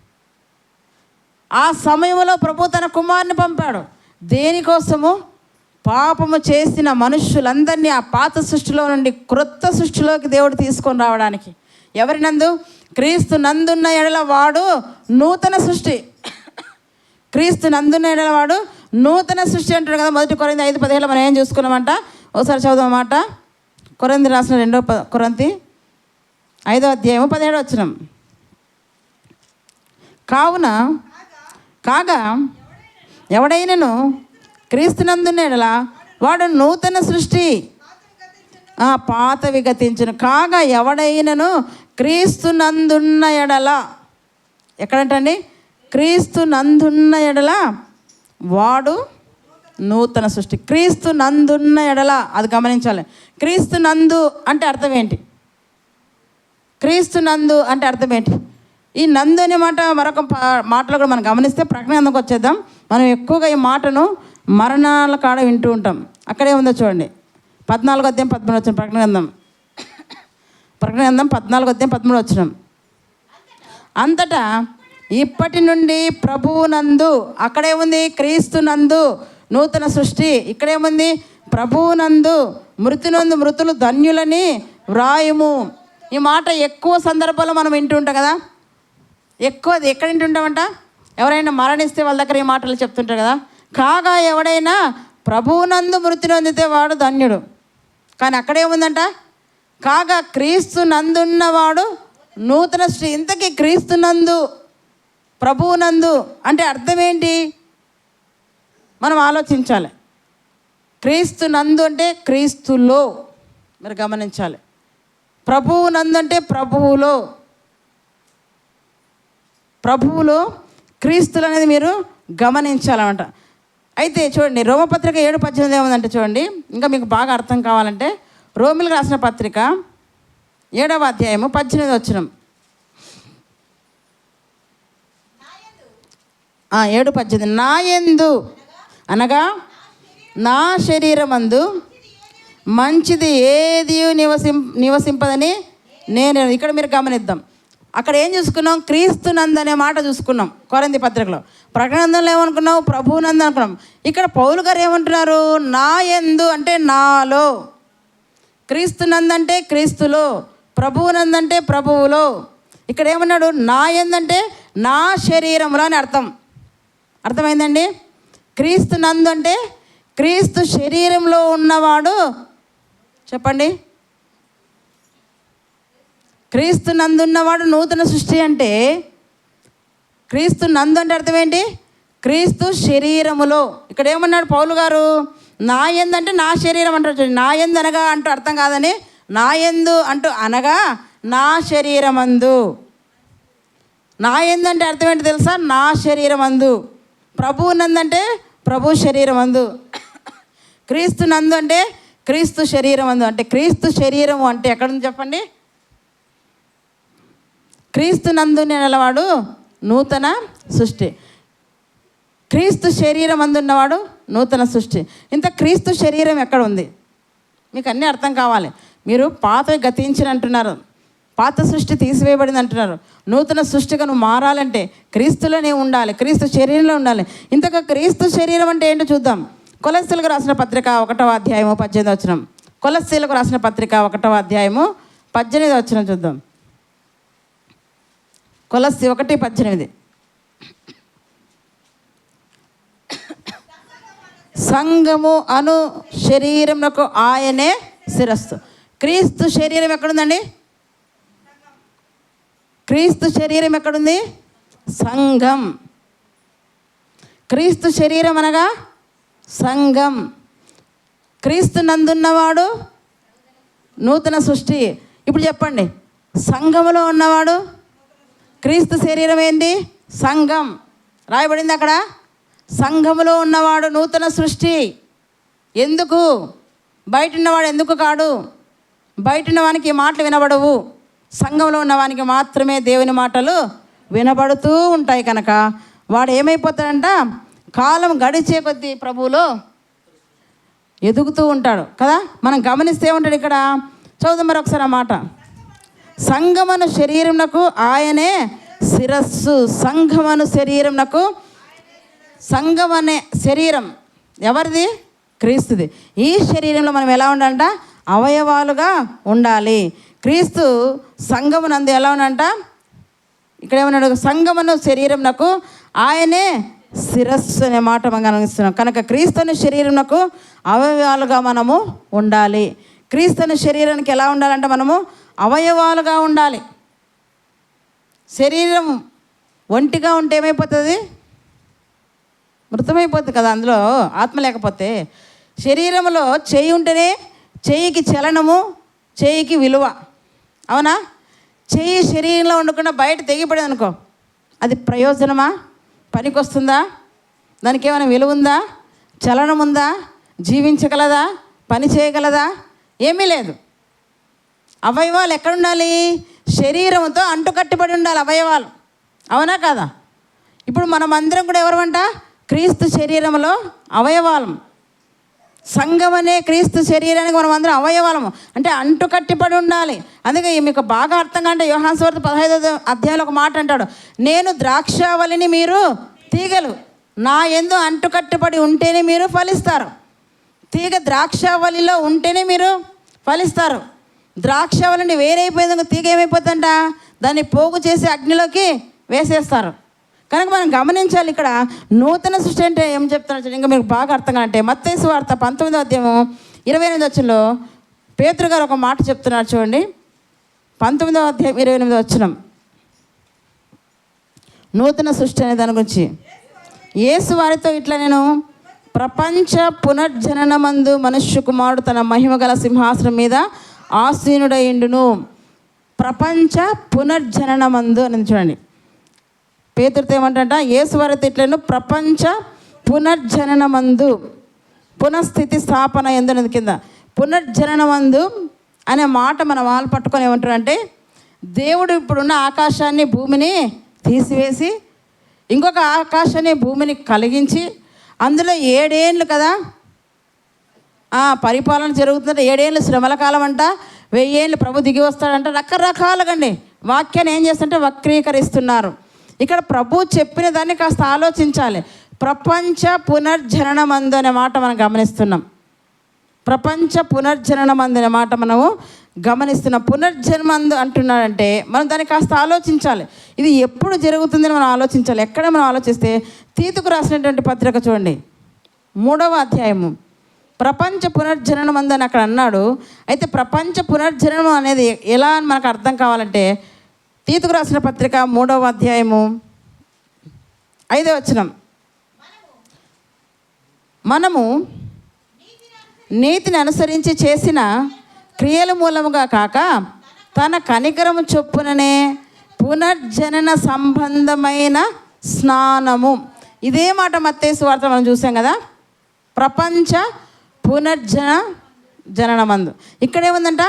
ఆ సమయంలో ప్రభు తన కుమారుని పంపాడు. దేనికోసము? పాపము చేసిన మనుష్యులందరినీ ఆ పాత సృష్టిలో నుండి క్రొత్త సృష్టిలోకి దేవుడు తీసుకొని రావడానికి. ఎవరి నందు? క్రీస్తు నందున్న ఎడల వాడు నూతన సృష్టి. క్రీస్తు నందున్న ఎడల వాడు నూతన సృష్టి అంటాడు కదా. 1 కొరింథీ 5:17 మనం ఏం చూసుకున్నామంట? ఒకసారి చదువుదామాట. కొరింథీ రాసిన 2 కొరింథీ 5వ అధ్యాయం 17వ వచనం, కాగా ఎవడైనను క్రీస్తునందున్న ఎడల వాడు నూతన సృష్టి, పాతవి గతించును. కాగా ఎవడైనను క్రీస్తునందున్న ఎడల, ఎక్కడంటండి? క్రీస్తునందున్న ఎడల వాడు నూతన సృష్టి. క్రీస్తునందున్న ఎడల, అది గమనించాలి. క్రీస్తునందు అంటే అర్థం ఏంటి? క్రీస్తునందు అంటే అర్థం ఏంటి? ఈ నందు అనే మాట మరొక మాటలో కూడా మనం గమనిస్తే, ప్రకటన గ్రంథంకి వచ్చేద్దాం. మనం ఎక్కువగా ఈ మాటను మరణాల కాడ వింటూ ఉంటాం. అక్కడే ఉందో చూడండి, 14వ అధ్యాయం 13వ వచనం. ప్రకటన గ్రంథం 14వ అధ్యాయం 13వ వచనం, అంతటా ఇప్పటి నుండి ప్రభువునందు, అక్కడే ఉంది క్రీస్తునందు నూతన సృష్టి, ఇక్కడేముంది? ప్రభువునందు మృతులు ధన్యులని వ్రాయుము. ఈ మాట ఎక్కువ సందర్భాల్లో మనం వింటూ ఉంటాం కదా. ఎక్కువ ఎక్కడ వింటుంటామంట? ఎవరైనా మరణిస్తే వాళ్ళ దగ్గర ఈ మాటలు చెప్తుంటారు కదా. కాగా ఎవడైనా ప్రభువునందు మృతి నొందితే వాడు ధన్యుడు. కానీ అక్కడేముందంట? కాగా క్రీస్తు నందున్నవాడు నూతన సృష్టి. ఇంతకీ క్రీస్తునందు ప్రభువునందు అంటే అర్థం ఏంటి? మనం ఆలోచించాలి. క్రీస్తు నందు అంటే క్రీస్తులో, మీరు గమనించాలి. ప్రభువు నందు అంటే ప్రభువులో క్రీస్తులు అనేది మీరు గమనించాలన్నమాట. అయితే చూడండి, రోమపత్రిక 7:18 ఏముందంటే చూడండి, ఇంకా మీకు బాగా అర్థం కావాలంటే రోమిలకు రాసిన పత్రిక 7వ అధ్యాయము 18 వచనం. 7:18 నా యందు అనగా నా శరీరమందు మంచిది ఏది నివసింపదని నేను. ఇక్కడ మీరు గమనిద్దాం, అక్కడ ఏం చూసుకున్నాం? క్రీస్తు నందు అనే మాట చూసుకున్నాం కొరింథీ పత్రికలో. ప్రకటనలో ఏమనుకున్నాం? ప్రభువు నందు అనుకున్నాం. ఇక్కడ పౌలు గారు ఏమంటున్నారు? నా యందు అంటే నాలో, క్రీస్తు నందు అంటే క్రీస్తులో, ప్రభువు నందు అంటే ప్రభువులో. ఇక్కడ ఏమన్నాడు? నా యందు అంటే నా శరీరంలో అని అర్థమైందండి. క్రీస్తు నందు అంటే క్రీస్తు శరీరంలో ఉన్నవాడు. చెప్పండి, క్రీస్తు నందు ఉన్నవాడు నూతన సృష్టి. అంటే క్రీస్తు నందు అంటే అర్థం ఏంటి? క్రీస్తు శరీరములో. ఇక్కడ ఏమన్నాడు పౌలు గారు? నా యందు అంటే నా శరీరం అంటారు. నా యందు అనగా అంటూ అర్థం కాదని, నా యందు అంటూ అనగా నా శరీరమందు. నా యందు అంటే అర్థం ఏంటి తెలుసా? నా శరీరమందు. ప్రభువు నందు అంటే ప్రభు శరీరమందు. క్రీస్తు నందు అంటే క్రీస్తు శరీరమందు. అంటే క్రీస్తు శరీరము అంటే ఎక్కడుంది చెప్పండి? క్రీస్తు నందు నిలవాడు నూతన సృష్టి. క్రీస్తు శరీరం అందున్నవాడు నూతన సృష్టి. ఇంత క్రీస్తు శరీరం ఎక్కడ ఉంది? మీకు అన్నీ అర్థం కావాలి. మీరు పాతవి గతించిన అంటున్నారు, పాత సృష్టి తీసివేయబడింది అంటున్నారు. నూతన సృష్టిగా నువ్వు మారాలంటే క్రీస్తులోనే ఉండాలి, క్రీస్తు శరీరంలో ఉండాలి. ఇంతగా క్రీస్తు శరీరం అంటే ఏంటో చూద్దాం. కొలస్సీలకు రాసిన పత్రిక 1వ అధ్యాయము 18 వచనం. కొలస్సీలకు రాసిన పత్రిక 1వ అధ్యాయము 18 వచనం చూద్దాం. కొలస్సీ 1:18. సంఘము అను శరీరమునకు ఆయనే శిరస్సు. క్రీస్తు శరీరం ఎక్కడుందండి? క్రీస్తు శరీరం ఎక్కడుంది? సంఘం. క్రీస్తు శరీరం అనగా సంఘం. క్రీస్తు నందున్నవాడు నూతన సృష్టి. ఇప్పుడు చెప్పండి, సంఘములో ఉన్నవాడు క్రీస్తు శరీరం ఏంటి? సంఘం. రాయబడింది అక్కడ, సంఘములో ఉన్నవాడు నూతన సృష్టి. ఎందుకు? బయట ఉన్నవాడు ఎందుకు కాడు? బయట ఉన్నవానికి మాటలు వినబడవు, సంఘంలో ఉన్నవానికి మాత్రమే దేవుని మాటలు వినబడుతూ ఉంటాయి. కనుక వాడు ఏమైపోతాడంట? కాలం గడిచే కొద్దీ ప్రభువులో ఎదుగుతూ ఉంటాడు కదా. మనం గమనిస్తే ఉంటాడు. ఇక్కడ చదువుదాం మరి ఒకసారి ఆ మాట. సంఘమను శరీరమునకు ఆయనే శిరస్సు. సంఘమను శరీరమునకు. సంఘం అనే శరీరం ఎవరిది? క్రీస్తుది. ఈ శరీరంలో మనం ఎలా ఉండాలంట? అవయవాలుగా ఉండాలి. క్రీస్తు సంఘమునందు ఎలా ఉండంట? ఇక్కడ ఏమన్నాడు? సంఘమును శరీరమునకు ఆయనే శిరస్సు అనే మాట మనం గమనిస్తున్నాం. కనుక క్రీస్తుని శరీరమునకు అవయవాలుగా మనము ఉండాలి. క్రీస్తుని శరీరానికి ఎలా ఉండాలంటే మనము అవయవాలుగా ఉండాలి. శరీరం ఒంటిగా ఉంటే ఏమైపోతుంది? మృతమైపోతుంది కదా. అందులో ఆత్మ లేకపోతే. శరీరంలో చెయ్యి ఉంటేనే చెయ్యికి చలనము, చెయ్యికి విలువ. అవునా? చెయ్యి శరీరంలో ఉండకుండా బయట తెగిపడేది అనుకో, అది ప్రయోజనమా? పనికొస్తుందా? దానికి ఏమైనా విలువ ఉందా? చలనం ఉందా? జీవించగలదా? పని చేయగలదా? ఏమీ లేదు. అవయవాలు ఎక్కడుండాలి? శరీరంతో అంటుకట్టుబడి ఉండాలి అవయవాలు. అవునా కాదా? ఇప్పుడు మనం అందరం కూడా ఎవరమంట? క్రీస్తు శరీరంలో అవయవాలం. సంఘం అనే క్రీస్తు శరీరానికి మనం అందరం అవయవాలము. అంటే అంటుకట్టిపడి ఉండాలి. అందుకే మీకు బాగా అర్థంగా అంటే యోహాను సువార్త 15వ అధ్యాయంలో ఒక మాట అంటాడు, నేను ద్రాక్షావళిని, మీరు తీగలు. నా యందు అంటుకట్టుబడి ఉంటేనే మీరు ఫలిస్తారు. తీగ ద్రాక్షావళిలో ఉంటేనే మీరు ఫలిస్తారు. ద్రాక్షావళిని వేరైపోయింది తీగ ఏమైపోతుందంట? దాన్ని పోగు చేసి అగ్నిలోకి వేసేస్తారు. కనుక మనం గమనించాలి. ఇక్కడ నూతన సృష్టి అంటే ఏం చెప్తున్నారు ఇంకా మీకు బాగా అర్థం కాదంటే మత్తయి సువార్త 19వ అధ్యాయము 28వ వచనంలో పేతురు గారు ఒక మాట చెప్తున్నారు చూడండి. 19వ అధ్యాయం 28వ వచనం, నూతన సృష్టి అనే దాని గురించి. యేసు వారితో ఇట్లా నేను ప్రపంచ పునర్జననమందు మనుష్య కుమారుడు తన మహిమ గల సింహాసనం మీద ఆసీనుడైండును. ప్రపంచ పునర్జననమందు అని చూడండి. పేతురుతో ఏమంటంట, యేసువారి తిట్లను ప్రపంచ పునర్జననమందు, పునఃస్థితి స్థాపన ఎందున్నది కింద. పునర్జననమందు అనే మాట మన వాళ్ళు పట్టుకొని ఏమంటారంటే, దేవుడు ఇప్పుడున్న ఆకాశాన్ని భూమిని తీసివేసి ఇంకొక ఆకాశాన్ని భూమిని కలిగించి అందులో 7 ఏళ్ళు కదా పరిపాలన జరుగుతుందంట. 7 ఏళ్ళు శ్రమల కాలం అంట, 1000 ఏళ్ళు ప్రభు దిగి వస్తాడంట. రకరకాలుగా అండి వాక్యాన్ని ఏం చేస్తుంటే వక్రీకరిస్తున్నారు. ఇక్కడ ప్రభు చెప్పిన దాన్ని కాస్త ఆలోచించాలి. ప్రపంచ పునర్జననమందు అనే మాట మనం గమనిస్తున్నాం. ప్రపంచ పునర్జననమందు అనే మాట మనము గమనిస్తున్నాం. పునర్జన్మందు అంటున్నాడంటే మనం దాన్ని కాస్త ఆలోచించాలి. ఇది ఎప్పుడు జరుగుతుందని మనం ఆలోచించాలి. ఎక్కడ మనం ఆలోచిస్తే తీతుకు రాసినటువంటి పత్రిక చూడండి, 3వ అధ్యాయము. ప్రపంచ పునర్జననమందు అని అక్కడ అన్నాడు. అయితే ప్రపంచ పునర్జననం అనేది ఎలా అని మనకు అర్థం కావాలంటే తీతుకు రాసిన పత్రిక 3వ అధ్యాయము 5వ వచనం. మనము నీతిని అనుసరించి చేసిన క్రియల మూలముగా కాక తన కనికరము చొప్పుననే పునర్జనన సంబంధమైన స్నానము. ఇదే మాట మత్తయి సువార్త మనం చూసాం కదా, ప్రపంచ జననమందు. ఇక్కడేముందంట,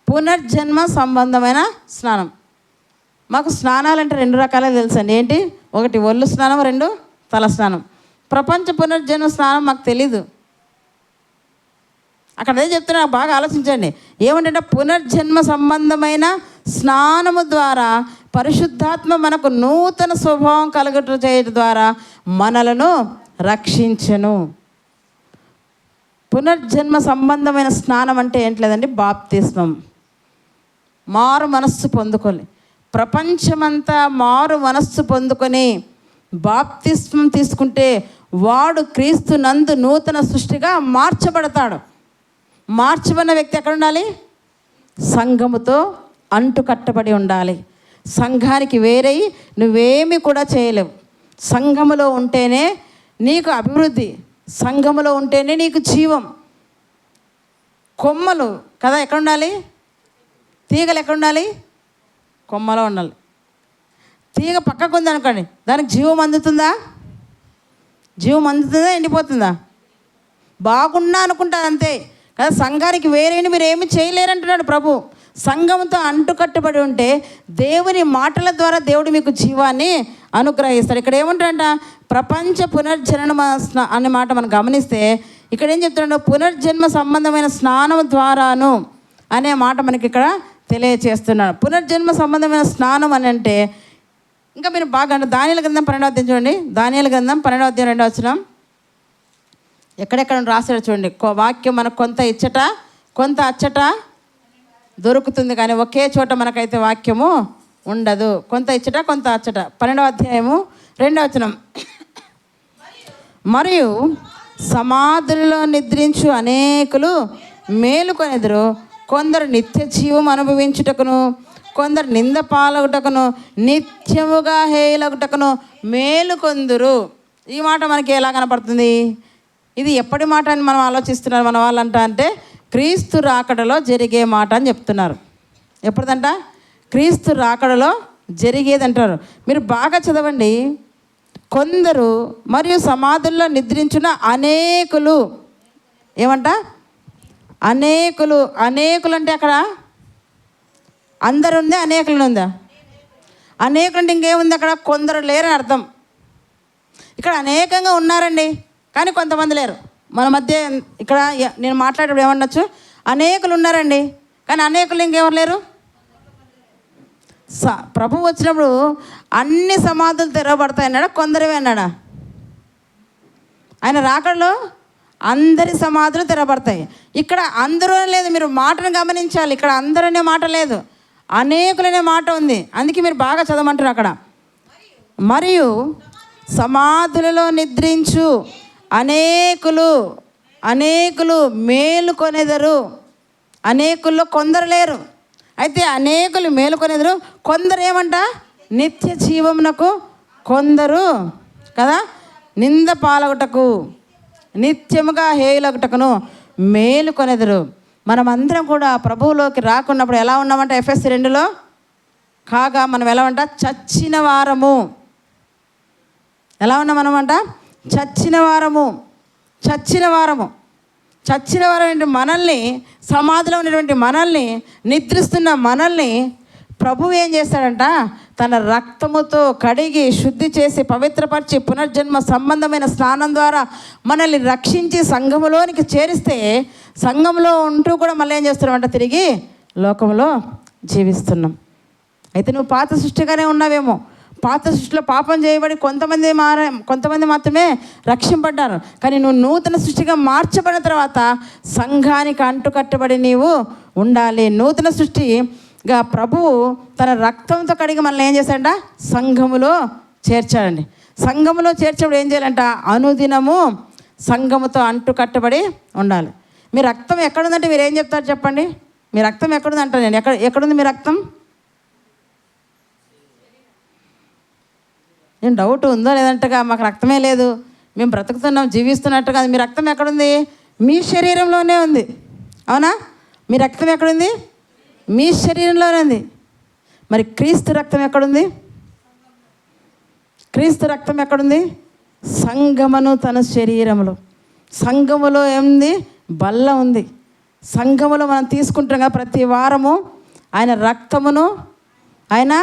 పునర్జన్మ సంబంధమైన స్నానం. మాకు స్నానాలంటే 2 రకాలుగా తెలుసండి. ఏంటి? 1 ఒళ్ళు స్నానం, 2 తల స్నానం. ప్రపంచ పునర్జన్మ స్నానం మాకు తెలీదు. అక్కడ అదే చెప్తున్నా, బాగా ఆలోచించండి. ఏమంటే పునర్జన్మ సంబంధమైన స్నానము ద్వారా పరిశుద్ధాత్మ మనకు నూతన స్వభావం కలుగట చేయడం ద్వారా మనలను రక్షించెను. పునర్జన్మ సంబంధమైన స్నానం అంటే ఏంట్లేదండి, బాప్తిస్మం. మారు మనస్సు పొందుకొని, ప్రపంచమంతా మారు మనస్సు పొందుకొని బాప్తిస్మం తీసుకుంటే వాడు క్రీస్తు నందు నూతన సృష్టిగా మార్చబడతాడు. మార్చబడిన వ్యక్తి ఎక్కడ ఉండాలి? సంఘముతో అంటు కట్టబడి ఉండాలి. సంఘానికి వేరై నువ్వేమి కూడా చేయలేవు. సంఘములో ఉంటేనే నీకు అభివృద్ధి, సంఘములో ఉంటేనే నీకు జీవం. కొమ్మలు కదా ఎక్కడ ఉండాలి? తీగలు ఎక్కడ ఉండాలి? కొమ్మలో ఉండాలి. తీగ పక్కకు ఉంది అనుకోండి, దానికి జీవం అందుతుందా? జీవం అందుతుందా? ఎండిపోతుందా? బాగున్నా అనుకుంటుంది అంతే కదా. సంఘానికి వేరేని మీరు ఏమి చేయలేరంటున్నాడు ప్రభు. సంఘంతో అంటుకట్టుబడి ఉంటే దేవుని మాటల ద్వారా దేవుడు మీకు జీవాన్ని అనుగ్రహిస్తాడు. ఇక్కడ ఏమంటాడంట, ప్రపంచ పునర్జన్మ అనే మాట మనం గమనిస్తే ఇక్కడ ఏం చెప్తున్నాడు, పునర్జన్మ సంబంధమైన స్నానం ద్వారాను అనే మాట మనకి ఇక్కడ తెలియచేస్తున్నాడు. పునర్జన్మ సంబంధమైన స్నానం అని అంటే ఇంకా మీరు బాగా దానియేలు గ్రంథం 12వ అధ్యాయం చూడండి. దానియేలు గ్రంథం 12వ అధ్యాయం 2వ వచనం. ఎక్కడెక్కడ రాశాడు చూడండి. వాక్యం మనకు కొంత ఇచ్చట కొంత అచ్చట దొరుకుతుంది, కానీ ఒకే చోట మనకైతే వాక్యము ఉండదు. కొంత ఇచ్చట కొంత అచ్చట. 12వ అధ్యాయము 2వ వచనం. మరియు సమాధులలో నిద్రించు అనేకులు మేలుకొనెదరు, కొందరు నిత్య జీవం అనుభవించుటకును, కొందరు నింద పాలగుటకును, నిత్యముగా హేయులగుటకును మేలుకొందురు. ఈ మాట మనకి ఎలా కనపడుతుంది? ఇది ఎప్పటి మాట అని మనం ఆలోచిస్తున్నారు మన వాళ్ళంట అంటే క్రీస్తు రాకడలో జరిగే మాట అని చెప్తున్నారు. ఎప్పుడుదంట? క్రీస్తు రాకడలో జరిగేదంటారు. మీరు బాగా చదవండి. కొందరు మరియు సమాధుల్లో నిద్రించిన అనేకులు. ఏమంట? అనేకులు. అనేకులు అంటే అక్కడ అందరు ఉందా, అనేకులు ఉందా? అనేకులు అంటే ఇంకేముంది అక్కడ? కొందరు లేరని అర్థం. ఇక్కడ అనేకంగా ఉన్నారండి, కానీ కొంతమంది లేరు. మన మధ్య ఇక్కడ నేను మాట్లాడేటప్పుడు ఏమనొచ్చు, అనేకులు ఉన్నారండి కానీ అనేకులు ఇంకెవరు లేరు. ప్రభు వచ్చినప్పుడు అన్ని సమాధులు తెరవబడతాయన్నాడా, కొందరివే అన్నాడా? ఆయన రాకడలో అందరి సమాధులు తెరవబడతాయి. ఇక్కడ అందరూ లేదు, మీరు మాటను గమనించాలి. ఇక్కడ అందరూ అనే మాట లేదు, అనేకులనే మాట ఉంది. అందుకే మీరు బాగా చదవమంటారు అక్కడ. మరియు సమాధులలో నిద్రించు అనేకులు అనేకులు మేలుకొనెదరు. అనేకుల్లో కొందరు లేరు, అయితే అనేకులు మేలుకొనెదరు. కొందరు ఏమంట? నిత్య జీవమునకు, కొందరు కదా నింద పాలగుటకు. నిత్యముగా హేయులగుటకును మేలుకొనెదరు. మనమందరం కూడా ప్రభువులోకి రాకున్నప్పుడు ఎలా ఉన్నామంట? ఎఫెసీ 2లో కాగా మనం ఎలా అంట? చచ్చిన వారము. ఎలా ఉన్నాం మనమంట? చచ్చిన వారము. చచ్చిన వారం ఏంటి? మనల్ని, సమాధిలో ఉన్నటువంటి మనల్ని, నిద్రిస్తున్న మనల్ని ప్రభువు ఏం చేస్తాడంట? తన రక్తముతో కడిగి శుద్ధి చేసి పవిత్రపరిచి పునర్జన్మ సంబంధమైన స్నానం ద్వారా మనల్ని రక్షించి సంఘములోనికి చేరిస్తే, సంఘంలో ఉంటూ కూడా మళ్ళీ ఏం చేస్తున్నామంట? తిరిగి లోకంలో జీవిస్తున్నాం. అయితే నువ్వు పాత సృష్టిగానే ఉన్నావేమో. పాత సృష్టిలో పాపం చేయబడి కొంతమంది మాత్రమే రక్షింపడ్డారు. కానీ నువ్వు నూతన సృష్టిగా మార్చబడిన తర్వాత సంఘానికి అంటుకట్టబడి నీవు ఉండాలి. నూతన సృష్టిగా ప్రభువు తన రక్తంతో కడిగి మనల్ని ఏం చేశాడంట? సంఘములో చేర్చాడండి. సంఘములో చేర్చినప్పుడు ఏం చేయాలంట? అనుదినము సంఘముతో అంటుకట్టబడి ఉండాలి. మీ రక్తం ఎక్కడుందంటే మీరు ఏం చెప్తారు చెప్పండి? మీ రక్తం ఎక్కడుంది అంటారు. నేను ఎక్కడుంది మీ రక్తం? నేను డౌట్ ఉందో లేదంటగా, మాకు రక్తమే లేదు, మేము బ్రతుకుతున్నాం, జీవిస్తున్నట్టుగా. మీ రక్తం ఎక్కడుంది? మీ శరీరంలోనే ఉంది. అవునా? మీ రక్తం ఎక్కడుంది? మీ శరీరంలోనే ఉంది. మరి క్రీస్తు రక్తం ఎక్కడుంది? క్రీస్తు రక్తం ఎక్కడుంది? సంఘమును తన శరీరంలో. సంఘములో ఏముంది? బల్ల ఉంది. సంఘములో మనం తీసుకుంటాం కదా ప్రతి వారము ఆయన రక్తమును, ఆయన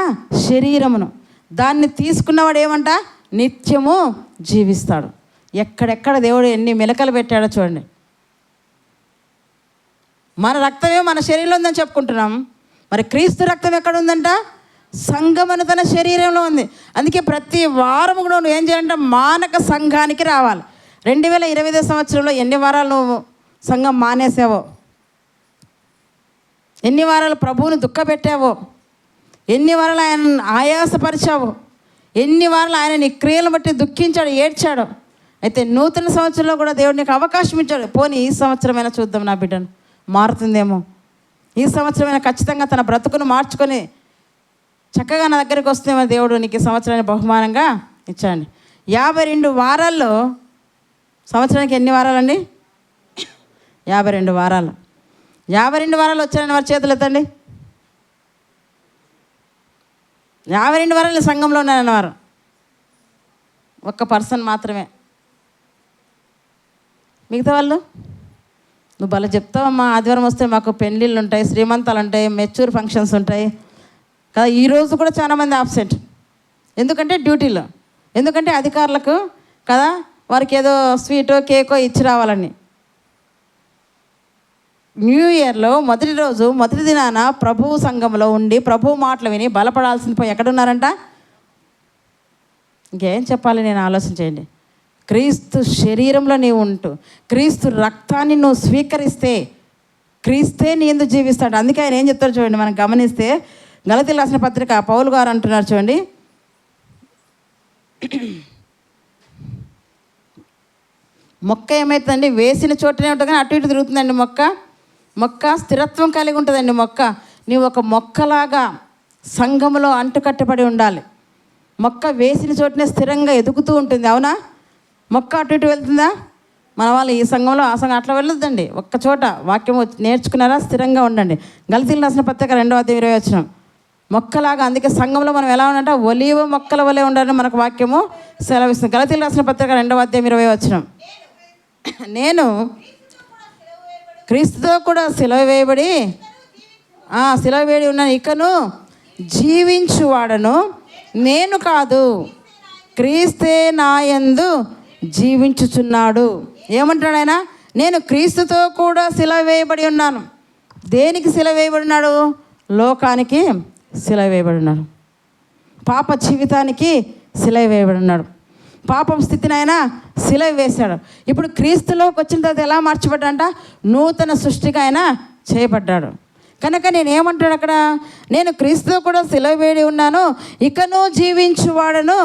శరీరమును. దాన్ని తీసుకున్నవాడు ఏమంట? నిత్యము జీవిస్తాడు. ఎక్కడెక్కడ దేవుడు ఎన్ని మెలకలు పెట్టాడో చూడండి. మన రక్తమే మన శరీరంలో ఉందని చెప్పుకుంటున్నాం. మరి క్రీస్తు రక్తం ఎక్కడ ఉందంట? సంఘమును తన శరీరంలో ఉంది. అందుకే ప్రతి వారం కూడా నువ్వు ఏం చేయాలంటే మానక సంఘానికి రావాలి. 2025 సంవత్సరంలో ఎన్ని వారాలు నువ్వు సంఘం మానేసావో, ఎన్ని వారాలు ప్రభువుని దుఃఖపెట్టావో, ఎన్ని వారాలు ఆయన ఆయాసపరిచావు, ఎన్ని వారాలు ఆయన నీ క్రియలను బట్టి దుఃఖించాడు, ఏడ్చాడు. అయితే నూతన సంవత్సరంలో కూడా దేవుడు నీకు అవకాశం ఇచ్చాడు. పోనీ ఈ సంవత్సరమైనా చూద్దాం, నా బిడ్డను మారుతుందేమో. ఈ సంవత్సరమైనా ఖచ్చితంగా తన బ్రతుకును మార్చుకొని చక్కగా నా దగ్గరికి వస్తుందేమో. దేవుడు నీకు ఈ సంవత్సరాన్ని బహుమానంగా ఇచ్చాడు. 52 వారాల్లో, సంవత్సరానికి ఎన్ని వారాలండి? 52 వారాలు. 52 వారాలు వచ్చారని వారి చేతులు ఎత్తండి. 52 వారాలు సంఘంలో ఉన్నారన్నవారు ఒక్క పర్సన్ మాత్రమే. మిగతా వాళ్ళు నువ్వు భలే చెప్తావమ్మా, ఆదివారం వస్తే మాకు పెళ్ళిళ్ళు ఉంటాయి, శ్రీమంతాలు ఉంటాయి, మెచ్యూర్ ఫంక్షన్స్ ఉంటాయి కదా. ఈరోజు కూడా చాలామంది ఆబ్సెంట్. ఎందుకంటే డ్యూటీలో, ఎందుకంటే అధికారులకు కదా, వారికి ఏదో స్వీటో కేకో ఇచ్చి రావాలని. న్యూ ఇయర్లో మొదటి రోజు, మొదటి దినాన ప్రభువు సంఘంలో ఉండి ప్రభువు మాటలు విని బలపడాల్సింది పోయి ఎక్కడున్నారంట? ఇంకేం చెప్పాలి? నేను ఆలోచన చేయండి. క్రీస్తు శరీరంలో నీవు ఉంటూ క్రీస్తు రక్తాన్ని నువ్వు స్వీకరిస్తే క్రీస్తే నీ ఎందుకు జీవిస్తాడు. అందుకే ఆయన ఏం చెప్తారు చూడండి, మనం గమనిస్తే గలతీయులకు రాసిన పత్రిక పౌలు గారు అంటున్నారు చూడండి, మొక్క ఏమవుతుందండి? వేసిన చోటనే ఉంటుంది కానీ అటు ఇటు తిరుగుతుందండి. మొక్క స్థిరత్వం కలిగి ఉంటుందండి. నీవు ఒక మొక్కలాగా సంఘములో అంటుకట్టబడి ఉండాలి. మొక్క వేసిన చోటనే స్థిరంగా ఎదుగుతూ ఉంటుంది. అవునా? మొక్క అటు ఇటు వెళ్తుందా? మన వాళ్ళు ఈ సంఘంలో ఆ సంఘం అట్లా వెళ్ళొద్దండి. ఒక్క చోట వాక్యం నేర్చుకున్నారా, స్థిరంగా ఉండండి. గలతీయులకు రాసిన పత్రిక 2:20 మొక్కలాగా. అందుకే సంఘంలో మనం ఎలా ఉండంటే ఒలీవ మొక్కల వలె ఉండాలని మనకు వాక్యము సెలవిస్తుంది. గలతీయులకు రాసిన పత్రిక 2:20 నేను క్రీస్తుతో కూడా సిలువ వేయబడి ఉన్నాను, ఇకను జీవించువాడను నేను కాదు, క్రీస్తే నా యందు జీవించుచున్నాడు. ఏమంటాడు ఆయన? నేను క్రీస్తుతో కూడా సిలువ వేయబడి ఉన్నాను. దేనికి సిలువ వేయబడి ఉన్నాడు? లోకానికి సిలువ వేయబడి ఉన్నాడు. పాప జీవితానికి సిలువ వేయబడి ఉన్నాడు. పాపం స్థితిని ఆయన సిలువ వేశాడు. ఇప్పుడు క్రీస్తులోకి వచ్చిన తర్వాత ఎలా మార్చబడ్డాడంట? నూతన సృష్టిగా ఆయన చేయబడ్డాడు. కనుక నేను ఏమంటాడు అక్కడ? నేను క్రీస్తుతో కూడా సిలువ వేడి ఉన్నాను, ఇకను జీవించువాడను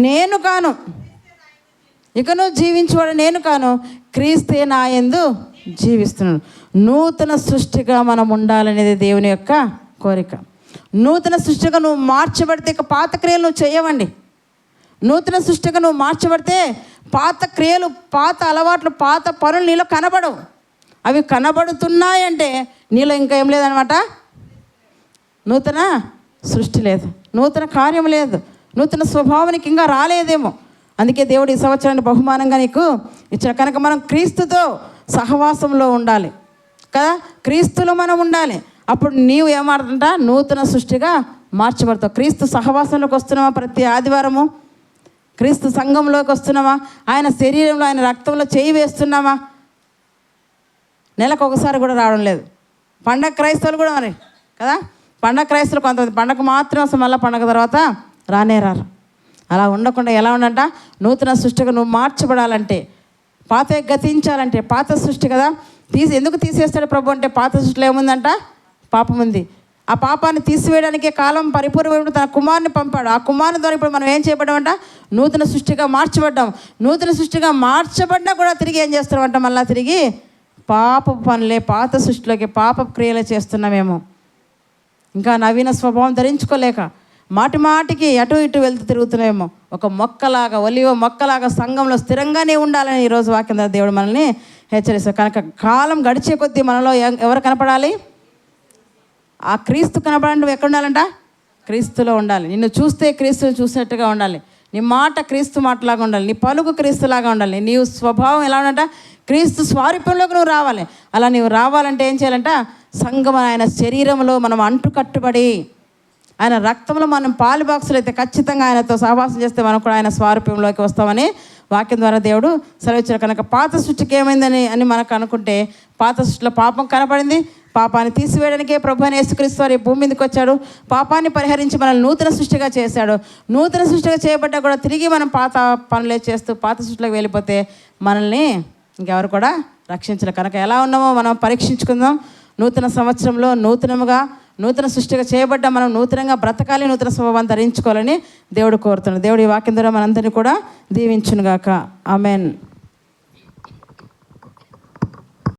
నేను కాను. ఇకను జీవించువాడు నేను కాను, క్రీస్తే నా యందు జీవిస్తున్నాను. నూతన సృష్టిగా మనం ఉండాలనేది దేవుని యొక్క కోరిక. నూతన సృష్టిగా నువ్వు మార్చబడితే ఇక పాత క్రియలు నువ్వు చేయవండి. నూతన సృష్టిగా నువ్వు మార్చబడితే పాత క్రియలు, పాత అలవాట్లు, పాత పనులు నీలో కనబడవు. అవి కనబడుతున్నాయంటే నీలో ఇంకా ఏం లేదనమాట, నూతన సృష్టి లేదు, నూతన కార్యం లేదు, నూతన స్వభావానికి ఇంకా రాలేదేమో. అందుకే దేవుడు ఈ సంవత్సరాన్ని బహుమానంగా నీకు ఇచ్చిన. కనుక మనం క్రీస్తుతో సహవాసంలో ఉండాలి కదా, క్రీస్తులో మనం ఉండాలి. అప్పుడు నీవు ఏమాడుతుంట, నూతన సృష్టిగా మార్చబడతావు. క్రీస్తు సహవాసంలోకి వస్తున్నావా? ప్రతి ఆదివారము క్రీస్తు సంఘంలోకి వస్తున్నావా? ఆయన శరీరంలో, ఆయన రక్తంలో చేయి వేస్తున్నావా? నెలకు ఒకసారి కూడా రావడం లేదు. పండగ క్రైస్తవులు కూడా మరి కదా, పండగ క్రైస్తవులు కొంతమంది పండగ మాత్రం వస్తే మళ్ళీ పండగ తర్వాత రారు. అలా ఉండకుండా ఎలా ఉండంట, నూతన సృష్టిగా నువ్వు మార్చబడాలంటే, పాత గతించాలంటే, పాత సృష్టి కదా ఎందుకు తీసేస్తాడు ప్రభు అంటే, పాత సృష్టిలో ఏముందంట, పాపం ఉంది. ఆ పాపాన్ని తీసివేయడానికే కాలం పరిపూర్ణమైన తన కుమారుని పంపాడు. ఆ కుమారుని ద్వారా ఇప్పుడు మనం ఏం చేయబడ్డామంట, నూతన సృష్టిగా మార్చబడ్డాం. నూతన సృష్టిగా మార్చబడ్డా కూడా తిరిగి ఏం చేస్తామంట, మళ్ళీ తిరిగి పాప పనులే, పాత సృష్టిలోకి పాప క్రియలే చేస్తున్నామేమో. ఇంకా నవీన స్వభావం ధరించుకోలేక మాటి మాటికి అటు ఇటు వెళ్తూ తిరుగుతున్నామేమో. ఒక మొక్కలాగా, ఒలివ మొక్కలాగా సంఘంలో స్థిరంగానే ఉండాలని ఈరోజు వాక్యం ద్వారా దేవుడు మనల్ని హెచ్చరిస్తాడు. కనుక కాలం గడిచే కొద్దీ మనలో ఎవరు కనపడాలి, ఆ క్రీస్తు కనపడాలి. నువ్వు ఎక్కడ ఉండాలంట, క్రీస్తులో ఉండాలి. నిన్ను చూస్తే క్రీస్తుని చూసినట్టుగా ఉండాలి, నీ మాట క్రీస్తు మాటలాగా ఉండాలి, నీ పలుకు క్రీస్తులాగా ఉండాలి, నీ స్వభావం ఎలా ఉండాలంట, క్రీస్తు స్వారూప్యంలోకి నువ్వు రావాలి. అలా నువ్వు రావాలంటే ఏం చేయాలంట, సంఘం ఆయన శరీరంలో మనం అంటుకట్టుబడి, ఆయన రక్తంలో మనం పాలు బాక్సులు అయితే ఖచ్చితంగా ఆయనతో సహవాసం చేస్తే మనం కూడా ఆయన స్వారూప్యంలోకి వస్తామని వాక్యం ద్వారా దేవుడు సెలవిచ్చాడు. కనుక పాత సృష్టికి ఏమైందని మనకు అనుకుంటే, పాత సృష్టిలో పాపం కనపడింది. పాపాన్ని తీసివేయడానికే ప్రభు అయిన యేసుక్రీస్తు వారు ఈ భూమి మీదకి వచ్చాడు. పాపాన్ని పరిహరించి మనల్ని నూతన సృష్టిగా చేశాడు. నూతన సృష్టిగా చేయబడ్డా కూడా తిరిగి మనం పాత పనులే చేస్తూ పాత సృష్టిలోకి వెళ్ళిపోతే మనల్ని ఇంకెవరు కూడా రక్షించరు. కనుక ఎలా ఉన్నామో మనం పరీక్షించుకుందాం. నూతన సంవత్సరంలో నూతన సృష్టిగా చేయబడ్డ మనం నూతనంగా బ్రతకాలి, నూతన స్వభావాన్ని ధరించుకోవాలని దేవుడు కోరుతున్నాడు. దేవుడు ఈ వాక్యం ద్వారా మనందరినీ కూడా దీవించునుగాక. ఆమెన్.